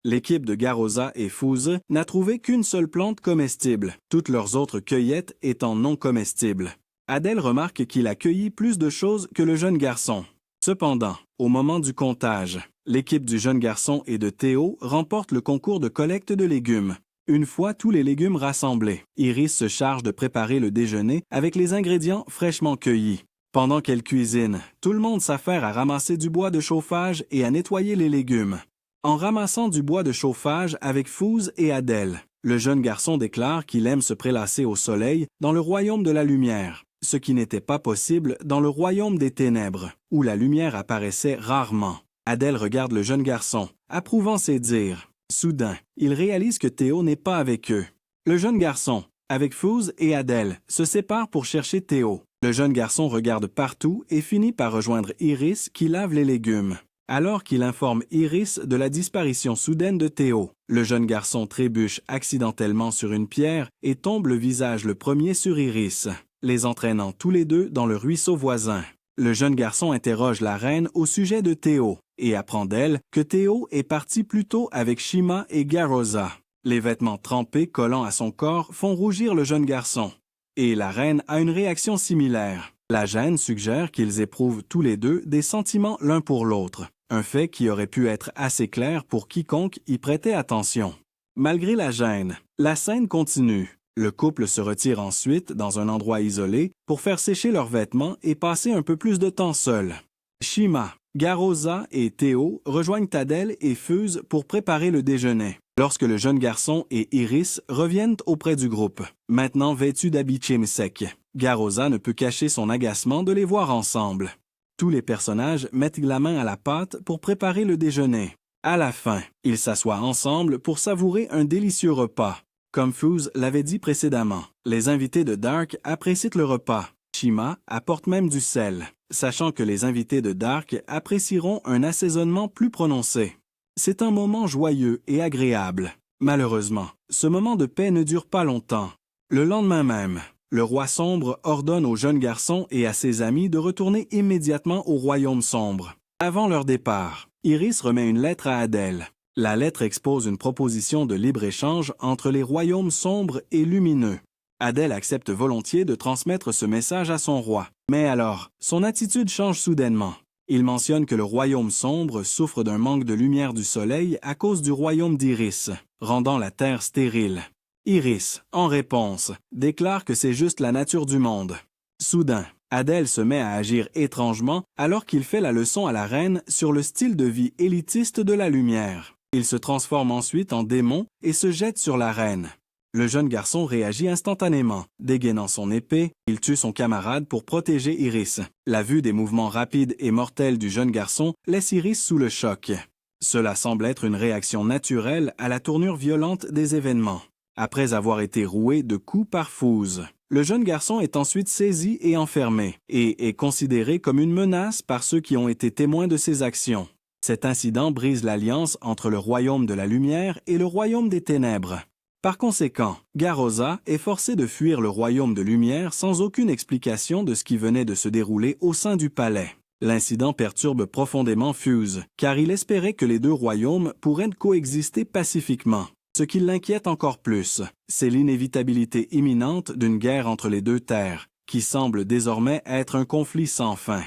L'équipe de Garoza et Fous n'a trouvé qu'une seule plante comestible, toutes leurs autres cueillettes étant non comestibles. Adèle remarque qu'il a cueilli plus de choses que le jeune garçon. Cependant, au moment du comptage, l'équipe du jeune garçon et de Théo remporte le concours de collecte de légumes. Une fois tous les légumes rassemblés, Iris se charge de préparer le déjeuner avec les ingrédients fraîchement cueillis. Pendant qu'elle cuisine, tout le monde s'affaire à ramasser du bois de chauffage et à nettoyer les légumes. En ramassant du bois de chauffage avec Fous et Adèle, le jeune garçon déclare qu'il aime se prélasser au soleil dans le royaume de la lumière. ce qui n'était pas possible dans le royaume des ténèbres, où la lumière apparaissait rarement. Adèle regarde le jeune garçon, approuvant ses dires. Soudain, il réalise que Théo n'est pas avec eux. Le jeune garçon, avec Fouz et Adèle, se sépare pour chercher Théo. Le jeune garçon regarde partout et finit par rejoindre Iris qui lave les légumes. Alors qu'il informe Iris de la disparition soudaine de Théo, le jeune garçon trébuche accidentellement sur une pierre et tombe le visage le premier sur Iris, les entraînant tous les deux dans le ruisseau voisin. Le jeune garçon interroge la reine au sujet de Théo et apprend d'elle que Théo est parti plus tôt avec Shima et Garoza. Les vêtements trempés collant à son corps font rougir le jeune garçon. Et la reine a une réaction similaire. La gêne suggère qu'ils éprouvent tous les deux des sentiments l'un pour l'autre, un fait qui aurait pu être assez clair pour quiconque y prêtait attention. Malgré la gêne, la scène continue. Le couple se retire ensuite dans un endroit isolé pour faire sécher leurs vêtements et passer un peu plus de temps seuls. Shima, Garoza et Théo rejoignent Adèle et Fuse pour préparer le déjeuner. Lorsque le jeune garçon et Iris reviennent auprès du groupe, maintenant vêtus d'habits secs, Garoza ne peut cacher son agacement de les voir ensemble. Tous les personnages mettent la main à la pâte pour préparer le déjeuner. À la fin, ils s'assoient ensemble pour savourer un délicieux repas. Comme Fuse l'avait dit précédemment, les invités de Dark apprécient le repas. Shima apporte même du sel, sachant que les invités de Dark apprécieront un assaisonnement plus prononcé. C'est un moment joyeux et agréable. Malheureusement, ce moment de paix ne dure pas longtemps. Le lendemain même, le roi sombre ordonne au jeune garçon et à ses amis de retourner immédiatement au royaume sombre. Avant leur départ, Iris remet une lettre à Adèle. La lettre expose une proposition de libre-échange entre les royaumes sombres et lumineux. Adèle accepte volontiers de transmettre ce message à son roi. Mais alors, son attitude change soudainement. Il mentionne que le royaume sombre souffre d'un manque de lumière du soleil à cause du royaume d'Iris, rendant la terre stérile. Iris, en réponse, déclare que c'est juste la nature du monde. Soudain, Adèle se met à agir étrangement alors qu'il fait la leçon à la reine sur le style de vie élitiste de la lumière. Il se transforme ensuite en démon et se jette sur la reine. Le jeune garçon réagit instantanément. Dégainant son épée, il tue son camarade pour protéger Iris. La vue des mouvements rapides et mortels du jeune garçon laisse Iris sous le choc. Cela semble être une réaction naturelle à la tournure violente des événements. Après avoir été roué de coups par Fouz, le jeune garçon est ensuite saisi et enfermé, et est considéré comme une menace par ceux qui ont été témoins de ses actions. Cet incident brise l'alliance entre le royaume de la lumière et le royaume des ténèbres. Par conséquent, Garoza est forcé de fuir le royaume de lumière sans aucune explication de ce qui venait de se dérouler au sein du palais. L'incident perturbe profondément Fuse, car il espérait que les deux royaumes pourraient coexister pacifiquement. Ce qui l'inquiète encore plus, c'est l'inévitabilité imminente d'une guerre entre les deux terres, qui semble désormais être un conflit sans fin.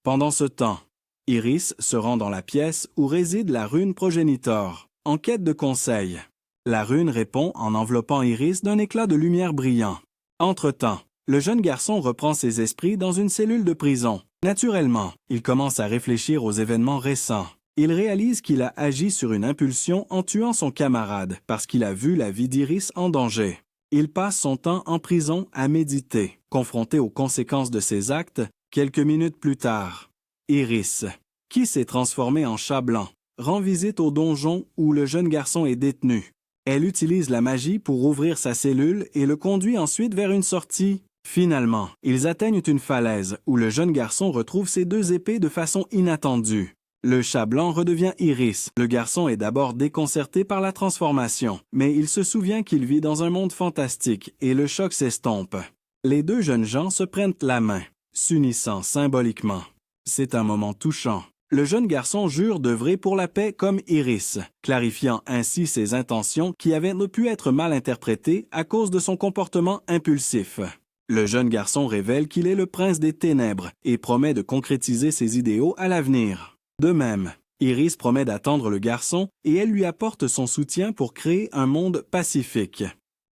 Pendant ce temps, Iris se rend dans la pièce où réside la rune progénitor, en quête de conseils. La rune répond en enveloppant Iris d'un éclat de lumière brillant. Entre-temps, le jeune garçon reprend ses esprits dans une cellule de prison. Naturellement, il commence à réfléchir aux événements récents. Il réalise qu'il a agi sur une impulsion en tuant son camarade parce qu'il a vu la vie d'Iris en danger. Il passe son temps en prison à méditer, confronté aux conséquences de ses actes, quelques minutes plus tard. Iris, qui s'est transformée en chat blanc, rend visite au donjon où le jeune garçon est détenu. Elle utilise la magie pour ouvrir sa cellule et le conduit ensuite vers une sortie. Finalement, ils atteignent une falaise où le jeune garçon retrouve ses deux épées de façon inattendue. Le chat blanc redevient Iris. Le garçon est d'abord déconcerté par la transformation, mais il se souvient qu'il vit dans un monde fantastique et le choc s'estompe. Les deux jeunes gens se prennent la main, s'unissant symboliquement. C'est un moment touchant. Le jeune garçon jure d'œuvrer pour la paix comme Iris, clarifiant ainsi ses intentions qui avaient pu être mal interprétées à cause de son comportement impulsif. Le jeune garçon révèle qu'il est le prince des ténèbres et promet de concrétiser ses idéaux à l'avenir. De même, Iris promet d'attendre le garçon et elle lui apporte son soutien pour créer un monde pacifique.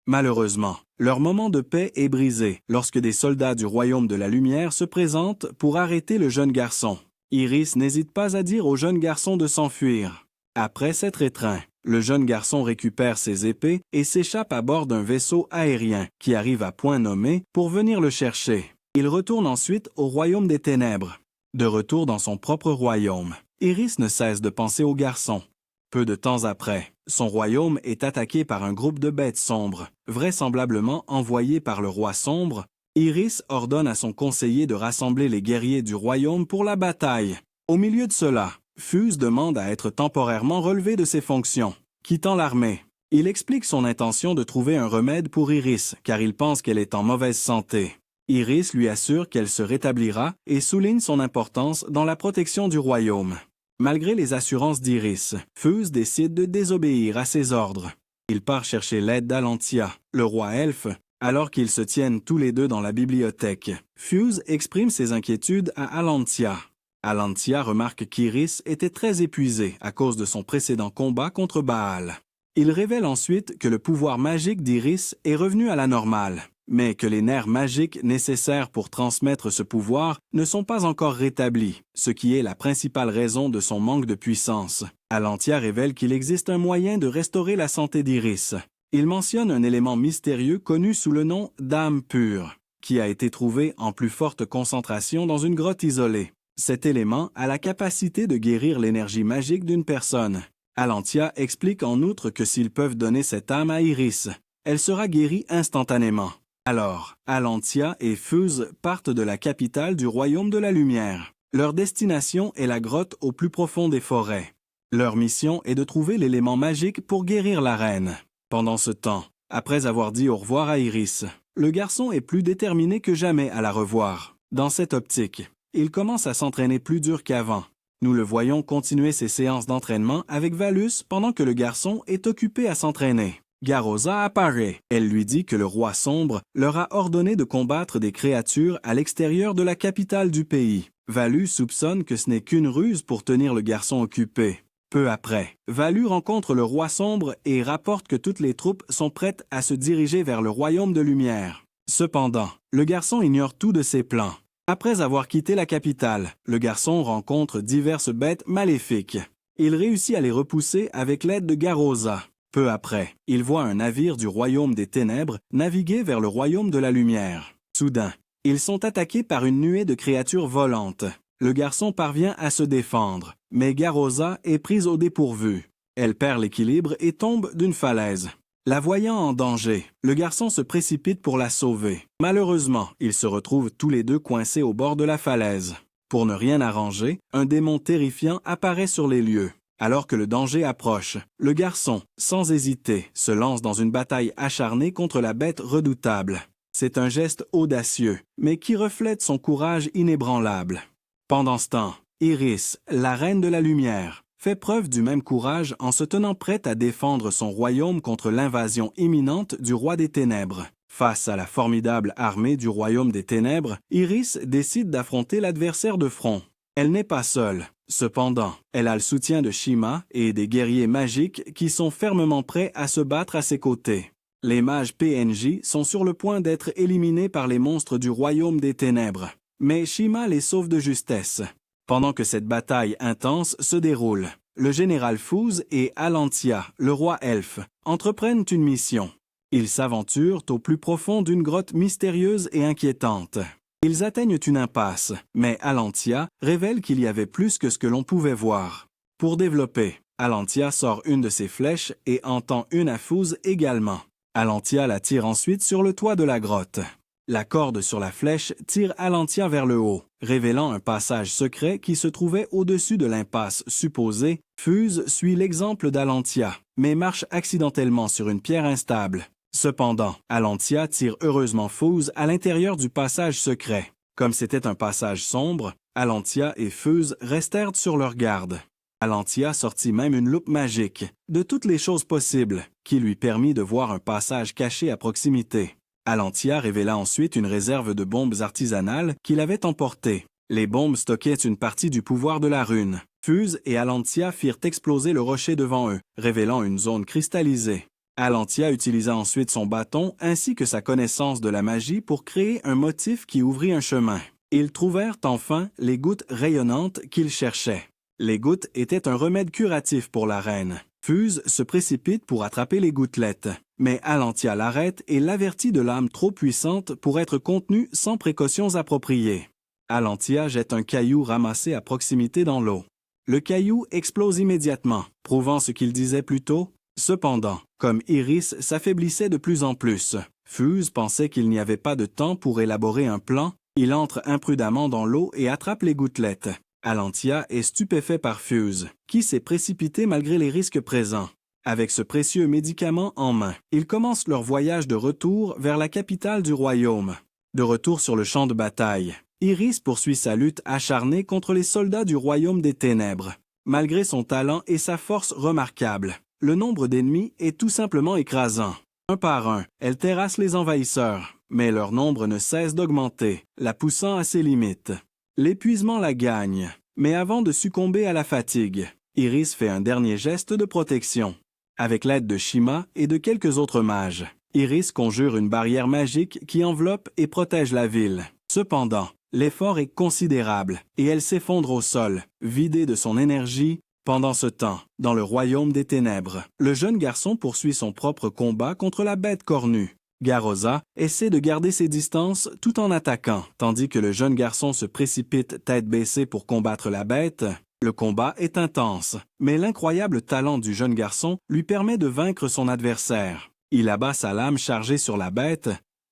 Malheureusement, leur moment de paix est brisé lorsque des soldats du royaume de la lumière se présentent pour arrêter le jeune garçon. Iris n'hésite pas à dire au jeune garçon de s'enfuir. Après s'être étreint, le jeune garçon récupère ses épées et s'échappe à bord d'un vaisseau aérien qui arrive à point nommé pour venir le chercher. Il retourne ensuite au royaume des ténèbres. De retour dans son propre royaume, Iris ne cesse de penser au garçon. Peu de temps après, son royaume est attaqué par un groupe de bêtes sombres, vraisemblablement envoyés par le roi sombre. Iris ordonne à son conseiller de rassembler les guerriers du royaume pour la bataille. Au milieu de cela, Fuse demande à être temporairement relevé de ses fonctions, quittant l'armée. Il explique son intention de trouver un remède pour Iris, car il pense qu'elle est en mauvaise santé. Iris lui assure qu'elle se rétablira et souligne son importance dans la protection du royaume. Malgré les assurances d'Iris, Fuse décide de désobéir à ses ordres. Il part chercher l'aide d'Alantia, le roi elfe, alors qu'ils se tiennent tous les deux dans la bibliothèque. Fuse exprime ses inquiétudes à Alantia. Alantia remarque qu'Iris était très épuisée à cause de son précédent combat contre Baal. Il révèle ensuite que le pouvoir magique d'Iris est revenu à la normale, mais que les nerfs magiques nécessaires pour transmettre ce pouvoir ne sont pas encore rétablis, ce qui est la principale raison de son manque de puissance. Alantia révèle qu'il existe un moyen de restaurer la santé d'Iris. Il mentionne un élément mystérieux connu sous le nom d'âme pure, qui a été trouvé en plus forte concentration dans une grotte isolée. Cet élément a la capacité de guérir l'énergie magique d'une personne. Alantia explique en outre que s'ils peuvent donner cette âme à Iris, elle sera guérie instantanément. Alors, Alantia et Fuse partent de la capitale du Royaume de la Lumière. Leur destination est la grotte au plus profond des forêts. Leur mission est de trouver l'élément magique pour guérir la reine. Pendant ce temps, après avoir dit au revoir à Iris, le garçon est plus déterminé que jamais à la revoir. Dans cette optique, il commence à s'entraîner plus dur qu'avant. Nous le voyons continuer ses séances d'entraînement avec Valus pendant que le garçon est occupé à s'entraîner. Garoza apparaît. Elle lui dit que le roi sombre leur a ordonné de combattre des créatures à l'extérieur de la capitale du pays. Valus soupçonne que ce n'est qu'une ruse pour tenir le garçon occupé. Peu après, Valus rencontre le roi sombre et rapporte que toutes les troupes sont prêtes à se diriger vers le royaume de lumière. Cependant, le garçon ignore tout de ses plans. Après avoir quitté la capitale, le garçon rencontre diverses bêtes maléfiques. Il réussit à les repousser avec l'aide de Garoza. Peu après, il voit un navire du royaume des ténèbres naviguer vers le royaume de la lumière. Soudain, ils sont attaqués par une nuée de créatures volantes. Le garçon parvient à se défendre, mais Garoza est prise au dépourvu. Elle perd l'équilibre et tombe d'une falaise. La voyant en danger, le garçon se précipite pour la sauver. Malheureusement, ils se retrouvent tous les deux coincés au bord de la falaise. Pour ne rien arranger, un démon terrifiant apparaît sur les lieux. Alors que le danger approche, le garçon, sans hésiter, se lance dans une bataille acharnée contre la bête redoutable. C'est un geste audacieux, mais qui reflète son courage inébranlable. Pendant ce temps, Iris, la reine de la lumière, fait preuve du même courage en se tenant prête à défendre son royaume contre l'invasion imminente du roi des ténèbres. Face à la formidable armée du royaume des ténèbres, Iris décide d'affronter l'adversaire de front. Elle n'est pas seule. Cependant, elle a le soutien de Shima et des guerriers magiques qui sont fermement prêts à se battre à ses côtés. Les mages PNJ sont sur le point d'être éliminés par les monstres du royaume des ténèbres, mais Shima les sauve de justesse. Pendant que cette bataille intense se déroule, le général Fuse et Alantia, le roi elfe, entreprennent une mission. Ils s'aventurent au plus profond d'une grotte mystérieuse et inquiétante. Ils atteignent une impasse, mais Alantia révèle qu'il y avait plus que ce que l'on pouvait voir. Pour développer, Alantia sort une de ses flèches et en tend une à Fuse également. Alantia la tire ensuite sur le toit de la grotte. La corde sur la flèche tire Alantia vers le haut, révélant un passage secret qui se trouvait au-dessus de l'impasse supposée. Fuse suit l'exemple d'Alantia, mais marche accidentellement sur une pierre instable. Cependant, Alantia tire heureusement Fuse à l'intérieur du passage secret. Comme c'était un passage sombre, Alantia et Fuse restèrent sur leur garde. Alantia sortit même une loupe magique, de toutes les choses possibles, qui lui permit de voir un passage caché à proximité. Alantia révéla ensuite une réserve de bombes artisanales qu'il avait emportées. Les bombes stockaient une partie du pouvoir de la rune. Fuse et Alantia firent exploser le rocher devant eux, révélant une zone cristallisée. Alantia utilisa ensuite son bâton ainsi que sa connaissance de la magie pour créer un motif qui ouvrit un chemin. Ils trouvèrent enfin les gouttes rayonnantes qu'ils cherchaient. Les gouttes étaient un remède curatif pour la reine. Fuse se précipite pour attraper les gouttelettes, Mais Alantia l'arrête et l'avertit de l'âme trop puissante pour être contenue sans précautions appropriées. Alantia jette un caillou ramassé à proximité dans l'eau. Le caillou explose immédiatement, prouvant ce qu'il disait plus tôt. Cependant, comme Iris s'affaiblissait de plus en plus, Fuse pensait qu'il n'y avait pas de temps pour élaborer un plan. Il entre imprudemment dans l'eau et attrape les gouttelettes. Alantia est stupéfait par Fuse, qui s'est précipité malgré les risques présents. Avec ce précieux médicament en main, ils commencent leur voyage de retour vers la capitale du royaume. De retour sur le champ de bataille, Iris poursuit sa lutte acharnée contre les soldats du royaume des ténèbres. Malgré son talent et sa force remarquables, le nombre d'ennemis est tout simplement écrasant. Un par un, elle terrasse les envahisseurs, mais leur nombre ne cesse d'augmenter, la poussant à ses limites. L'épuisement la gagne, mais avant de succomber à la fatigue, Iris fait un dernier geste de protection. Avec l'aide de Shima et de quelques autres mages, Iris conjure une barrière magique qui enveloppe et protège la ville. Cependant, l'effort est considérable et elle s'effondre au sol, vidée de son énergie. Pendant ce temps, dans le royaume des ténèbres, le jeune garçon poursuit son propre combat contre la bête cornue. Garoza essaie de garder ses distances tout en attaquant, tandis que le jeune garçon se précipite tête baissée pour combattre la bête. Le combat est intense, mais l'incroyable talent du jeune garçon lui permet de vaincre son adversaire. Il abat sa lame chargée sur la bête,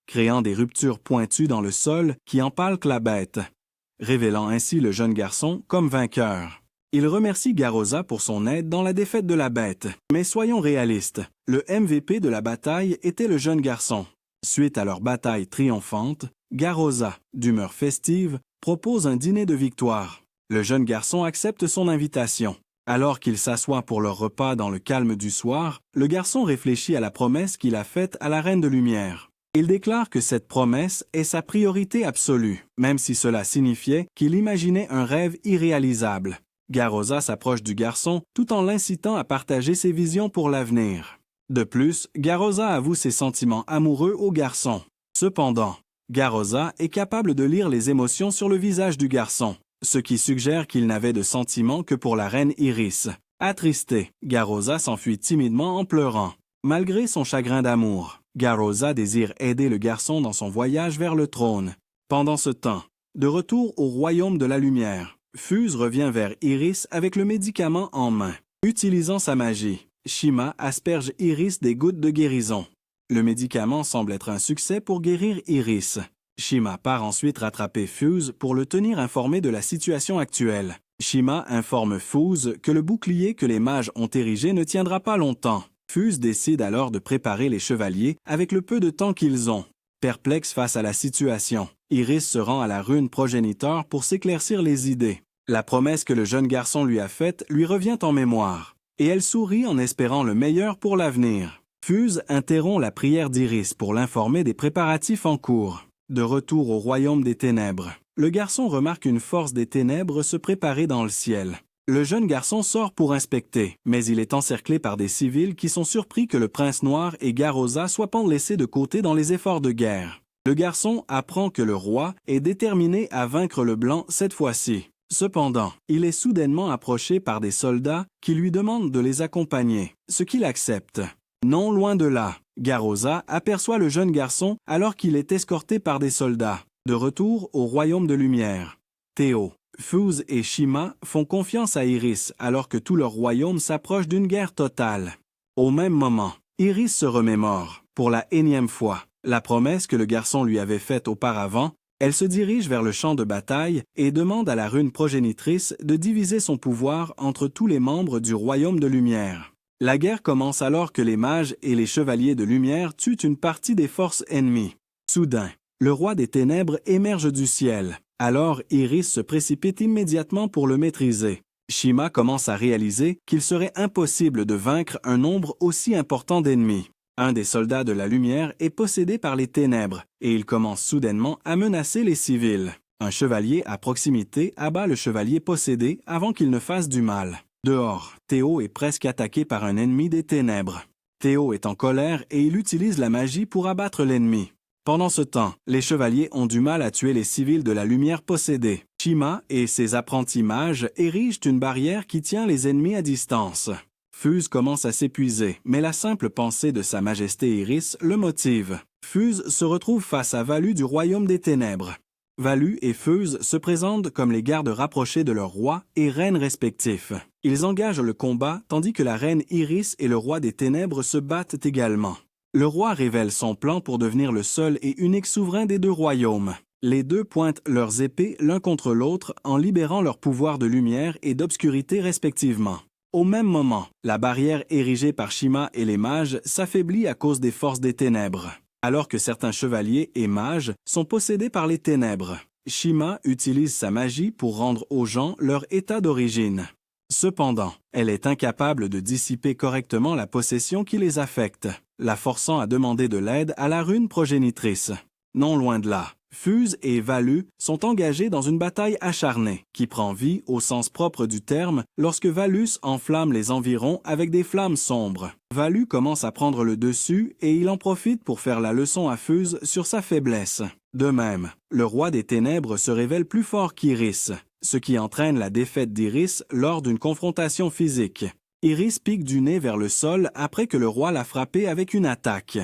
créant des ruptures pointues dans le sol qui empalquent la bête, révélant ainsi le jeune garçon comme vainqueur. Il remercie Garoza pour son aide dans la défaite de la bête. Mais soyons réalistes, le MVP de la bataille était le jeune garçon. Suite à leur bataille triomphante, Garoza, d'humeur festive, propose un dîner de victoire. Le jeune garçon accepte son invitation. Alors qu'il s'assoit pour leur repas dans le calme du soir, le garçon réfléchit à la promesse qu'il a faite à la Reine de Lumière. Il déclare que cette promesse est sa priorité absolue, même si cela signifiait qu'il imaginait un rêve irréalisable. Garoza s'approche du garçon tout en l'incitant à partager ses visions pour l'avenir. De plus, Garoza avoue ses sentiments amoureux au garçon. Cependant, Garoza est capable de lire les émotions sur le visage du garçon, ce qui suggère qu'il n'avait de sentiments que pour la reine Iris. Attristé, Garoza s'enfuit timidement en pleurant. Malgré son chagrin d'amour, Garoza désire aider le garçon dans son voyage vers le trône. Pendant ce temps, de retour au royaume de la lumière, Fuse revient vers Iris avec le médicament en main. Utilisant sa magie, Shima asperge Iris des gouttes de guérison. Le médicament semble être un succès pour guérir Iris. Shima part ensuite rattraper Fuse pour le tenir informé de la situation actuelle. Shima informe Fuse que le bouclier que les mages ont érigé ne tiendra pas longtemps. Fuse décide alors de préparer les chevaliers avec le peu de temps qu'ils ont. Perplexe face à la situation, Iris se rend à la rune progéniteur pour s'éclaircir les idées. La promesse que le jeune garçon lui a faite lui revient en mémoire, et elle sourit en espérant le meilleur pour l'avenir. Fuse interrompt la prière d'Iris pour l'informer des préparatifs en cours. De retour au royaume des ténèbres, le garçon remarque une force des ténèbres se préparer dans le ciel. Le jeune garçon sort pour inspecter, mais il est encerclé par des civils qui sont surpris que le prince noir et Garoza soient laissés de côté dans les efforts de guerre. Le garçon apprend que le roi est déterminé à vaincre le blanc cette fois-ci. Cependant, il est soudainement approché par des soldats qui lui demandent de les accompagner, ce qu'il accepte. Non loin de là, Garoza aperçoit le jeune garçon alors qu'il est escorté par des soldats. De retour au royaume de lumière, Théo, Fuse et Shima font confiance à Iris alors que tout leur royaume s'approche d'une guerre totale. Au même moment, Iris se remémore, pour la énième fois, la promesse que le garçon lui avait faite auparavant. Elle se dirige vers le champ de bataille et demande à la rune progénitrice de diviser son pouvoir entre tous les membres du royaume de lumière. La guerre commence alors que les mages et les chevaliers de lumière tuent une partie des forces ennemies. Soudain, le roi des ténèbres émerge du ciel. Alors Iris se précipite immédiatement pour le maîtriser. Shima commence à réaliser qu'il serait impossible de vaincre un nombre aussi important d'ennemis. Un des soldats de la lumière est possédé par les ténèbres et il commence soudainement à menacer les civils. Un chevalier à proximité abat le chevalier possédé avant qu'il ne fasse du mal. Dehors, Théo est presque attaqué par un ennemi des ténèbres. Théo est en colère et il utilise la magie pour abattre l'ennemi. Pendant ce temps, les chevaliers ont du mal à tuer les civils de la lumière possédés. Shima et ses apprentis mages érigent une barrière qui tient les ennemis à distance. Fuse commence à s'épuiser, mais la simple pensée de Sa Majesté Iris le motive. Fuse se retrouve face à Valu du Royaume des Ténèbres. Valu et Fuse se présentent comme les gardes rapprochés de leurs rois et reines respectifs. Ils engagent le combat tandis que la reine Iris et le roi des Ténèbres se battent également. Le roi révèle son plan pour devenir le seul et unique souverain des deux royaumes. Les deux pointent leurs épées l'un contre l'autre en libérant leurs pouvoirs de lumière et d'obscurité respectivement. Au même moment, la barrière érigée par Shima et les mages s'affaiblit à cause des forces des ténèbres. Alors que certains chevaliers et mages sont possédés par les ténèbres, Shima utilise sa magie pour rendre aux gens leur état d'origine. Cependant, elle est incapable de dissiper correctement la possession qui les affecte, la forçant à demander de l'aide à la rune progénitrice. Non loin de là, Fuse et Valu sont engagés dans une bataille acharnée, qui prend vie au sens propre du terme lorsque Valus enflamme les environs avec des flammes sombres. Valu commence à prendre le dessus et il en profite pour faire la leçon à Fuse sur sa faiblesse. De même, le roi des ténèbres se révèle plus fort qu'Iris, ce qui entraîne la défaite d'Iris lors d'une confrontation physique. Iris pique du nez vers le sol après que le roi l'a frappé avec une attaque.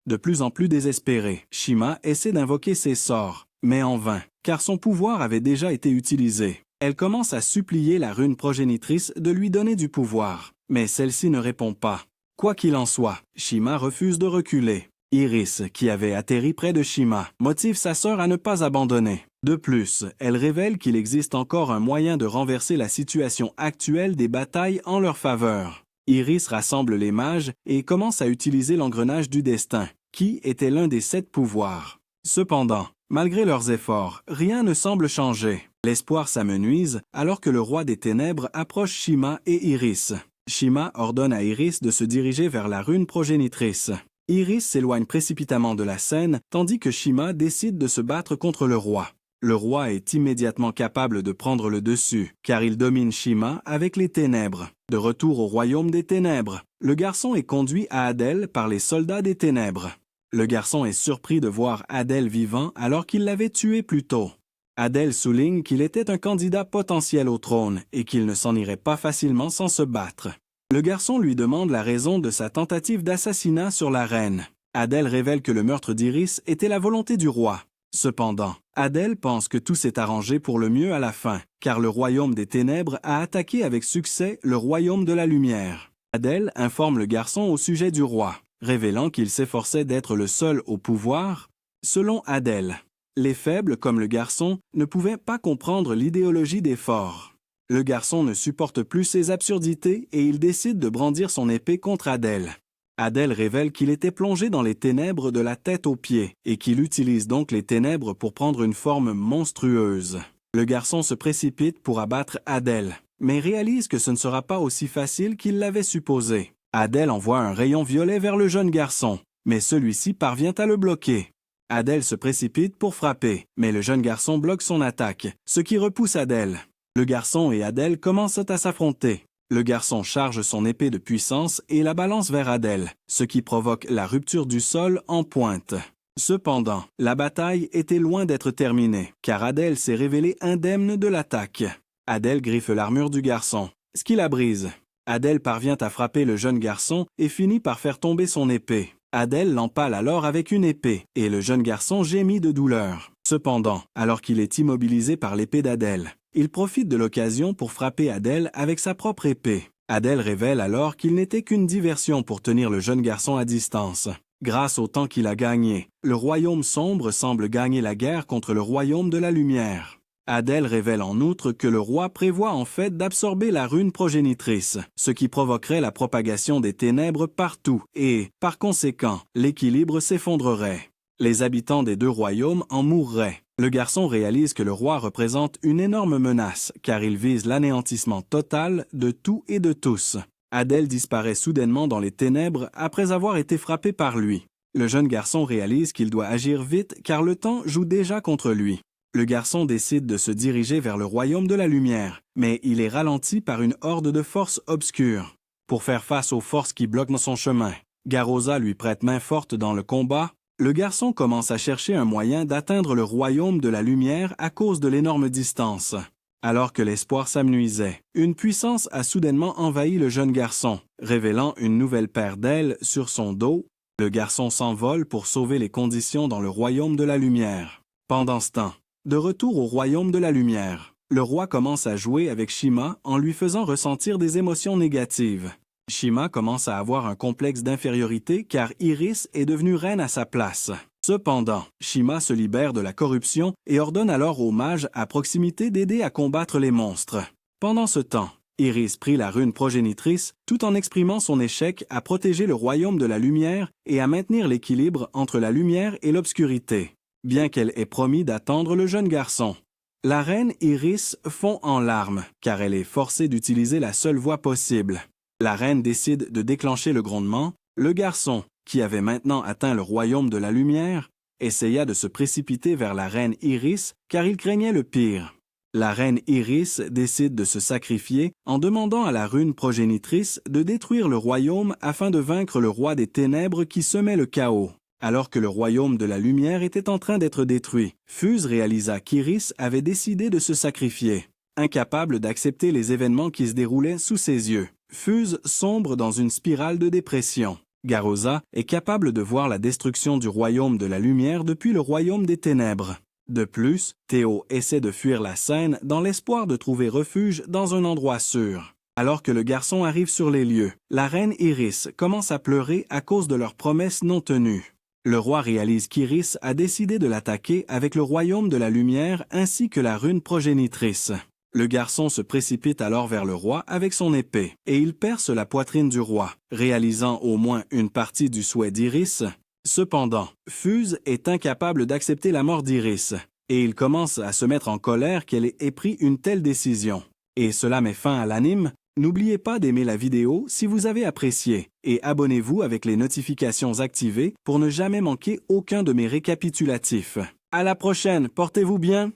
De plus en plus désespéré, Shima essaie d'invoquer ses sorts, mais en vain, car son pouvoir avait déjà été utilisé. Elle commence à supplier la rune progénitrice de lui donner du pouvoir, mais celle-ci ne répond pas. Quoi qu'il en soit, Shima refuse de reculer. Iris, qui avait atterri près de Shima, motive sa sœur à ne pas abandonner. De plus, elle révèle qu'il existe encore un moyen de renverser la situation actuelle des batailles en leur faveur. Iris rassemble les mages et commence à utiliser l'engrenage du destin, qui était l'un des 7 pouvoirs. Cependant, malgré leurs efforts, rien ne semble changer. L'espoir s'amenuise alors que le roi des ténèbres approche Shima et Iris. Shima ordonne à Iris de se diriger vers la rune progénitrice. Iris s'éloigne précipitamment de la scène tandis que Shima décide de se battre contre le roi. Le roi est immédiatement capable de prendre le dessus, car il domine Shima avec les ténèbres. De retour au royaume des ténèbres, le garçon est conduit à Adel par les soldats des ténèbres. Le garçon est surpris de voir Adel vivant alors qu'il l'avait tué plus tôt. Adel souligne qu'il était un candidat potentiel au trône et qu'il ne s'en irait pas facilement sans se battre. Le garçon lui demande la raison de sa tentative d'assassinat sur la reine. Adel révèle que le meurtre d'Iris était la volonté du roi. Cependant, Adel pense que tout s'est arrangé pour le mieux à la fin, car le royaume des ténèbres a attaqué avec succès le royaume de la lumière. Adel informe le garçon au sujet du roi, révélant qu'il s'efforçait d'être le seul au pouvoir. Selon Adel, les faibles, comme le garçon, ne pouvaient pas comprendre l'idéologie des forts. Le garçon ne supporte plus ces absurdités et il décide de brandir son épée contre Adel. Adel révèle qu'il était plongé dans les ténèbres de la tête aux pieds et qu'il utilise donc les ténèbres pour prendre une forme monstrueuse. Le garçon se précipite pour abattre Adel, mais réalise que ce ne sera pas aussi facile qu'il l'avait supposé. Adel envoie un rayon violet vers le jeune garçon, mais celui-ci parvient à le bloquer. Adel se précipite pour frapper, mais le jeune garçon bloque son attaque, ce qui repousse Adel. Le garçon et Adel commencent à s'affronter. Le garçon charge son épée de puissance et la balance vers Adel, ce qui provoque la rupture du sol en pointe. Cependant, la bataille était loin d'être terminée, car Adel s'est révélé indemne de l'attaque. Adel griffe l'armure du garçon, ce qui la brise. Adel parvient à frapper le jeune garçon et finit par faire tomber son épée. Adel l'empale alors avec une épée, et le jeune garçon gémit de douleur. Cependant, alors qu'il est immobilisé par l'épée d'Adel, il profite de l'occasion pour frapper Adel avec sa propre épée. Adel révèle alors qu'il n'était qu'une diversion pour tenir le jeune garçon à distance. Grâce au temps qu'il a gagné, le royaume sombre semble gagner la guerre contre le royaume de la lumière. Adel révèle en outre que le roi prévoit en fait d'absorber la rune progénitrice, ce qui provoquerait la propagation des ténèbres partout et, par conséquent, l'équilibre s'effondrerait. Les habitants des deux royaumes en mourraient. Le garçon réalise que le roi représente une énorme menace, car il vise l'anéantissement total de tout et de tous. Adel disparaît soudainement dans les ténèbres après avoir été frappé par lui. Le jeune garçon réalise qu'il doit agir vite car le temps joue déjà contre lui. Le garçon décide de se diriger vers le royaume de la lumière, mais il est ralenti par une horde de forces obscures. Pour faire face aux forces qui bloquent son chemin, Garoza lui prête main forte dans le combat. Le garçon commence à chercher un moyen d'atteindre le royaume de la lumière à cause de l'énorme distance. Alors que l'espoir s'amenuisait, une puissance a soudainement envahi le jeune garçon, révélant une nouvelle paire d'ailes sur son dos. Le garçon s'envole pour sauver les conditions dans le royaume de la lumière. Pendant ce temps, de retour au royaume de la lumière, le roi commence à jouer avec Shima en lui faisant ressentir des émotions négatives. Shima commence à avoir un complexe d'infériorité car Iris est devenue reine à sa place. Cependant, Shima se libère de la corruption et ordonne alors aux mages à proximité d'aider à combattre les monstres. Pendant ce temps, Iris prit la rune progénitrice tout en exprimant son échec à protéger le royaume de la lumière et à maintenir l'équilibre entre la lumière et l'obscurité, bien qu'elle ait promis d'attendre le jeune garçon. La reine Iris fond en larmes car elle est forcée d'utiliser la seule voie possible. La reine décide de déclencher le grondement. Le garçon, qui avait maintenant atteint le royaume de la lumière, essaya de se précipiter vers la reine Iris car il craignait le pire. La reine Iris décide de se sacrifier en demandant à la rune progénitrice de détruire le royaume afin de vaincre le roi des ténèbres qui semait le chaos. Alors que le royaume de la lumière était en train d'être détruit, Fuse réalisa qu'Iris avait décidé de se sacrifier. Incapable d'accepter les événements qui se déroulaient sous ses yeux, Fuse sombre dans une spirale de dépression. Garoza est capable de voir la destruction du royaume de la lumière depuis le royaume des ténèbres. De plus, Théo essaie de fuir la scène dans l'espoir de trouver refuge dans un endroit sûr. Alors que le garçon arrive sur les lieux, la reine Iris commence à pleurer à cause de leurs promesses non tenues. Le roi réalise qu'Iris a décidé de l'attaquer avec le royaume de la lumière ainsi que la rune progénitrice. Le garçon se précipite alors vers le roi avec son épée, et il perce la poitrine du roi, réalisant au moins une partie du souhait d'Iris. Cependant, Fuse est incapable d'accepter la mort d'Iris, et il commence à se mettre en colère qu'elle ait pris une telle décision. Et cela met fin à l'anime. N'oubliez pas d'aimer la vidéo si vous avez apprécié, et abonnez-vous avec les notifications activées pour ne jamais manquer aucun de mes récapitulatifs. À la prochaine, portez-vous bien!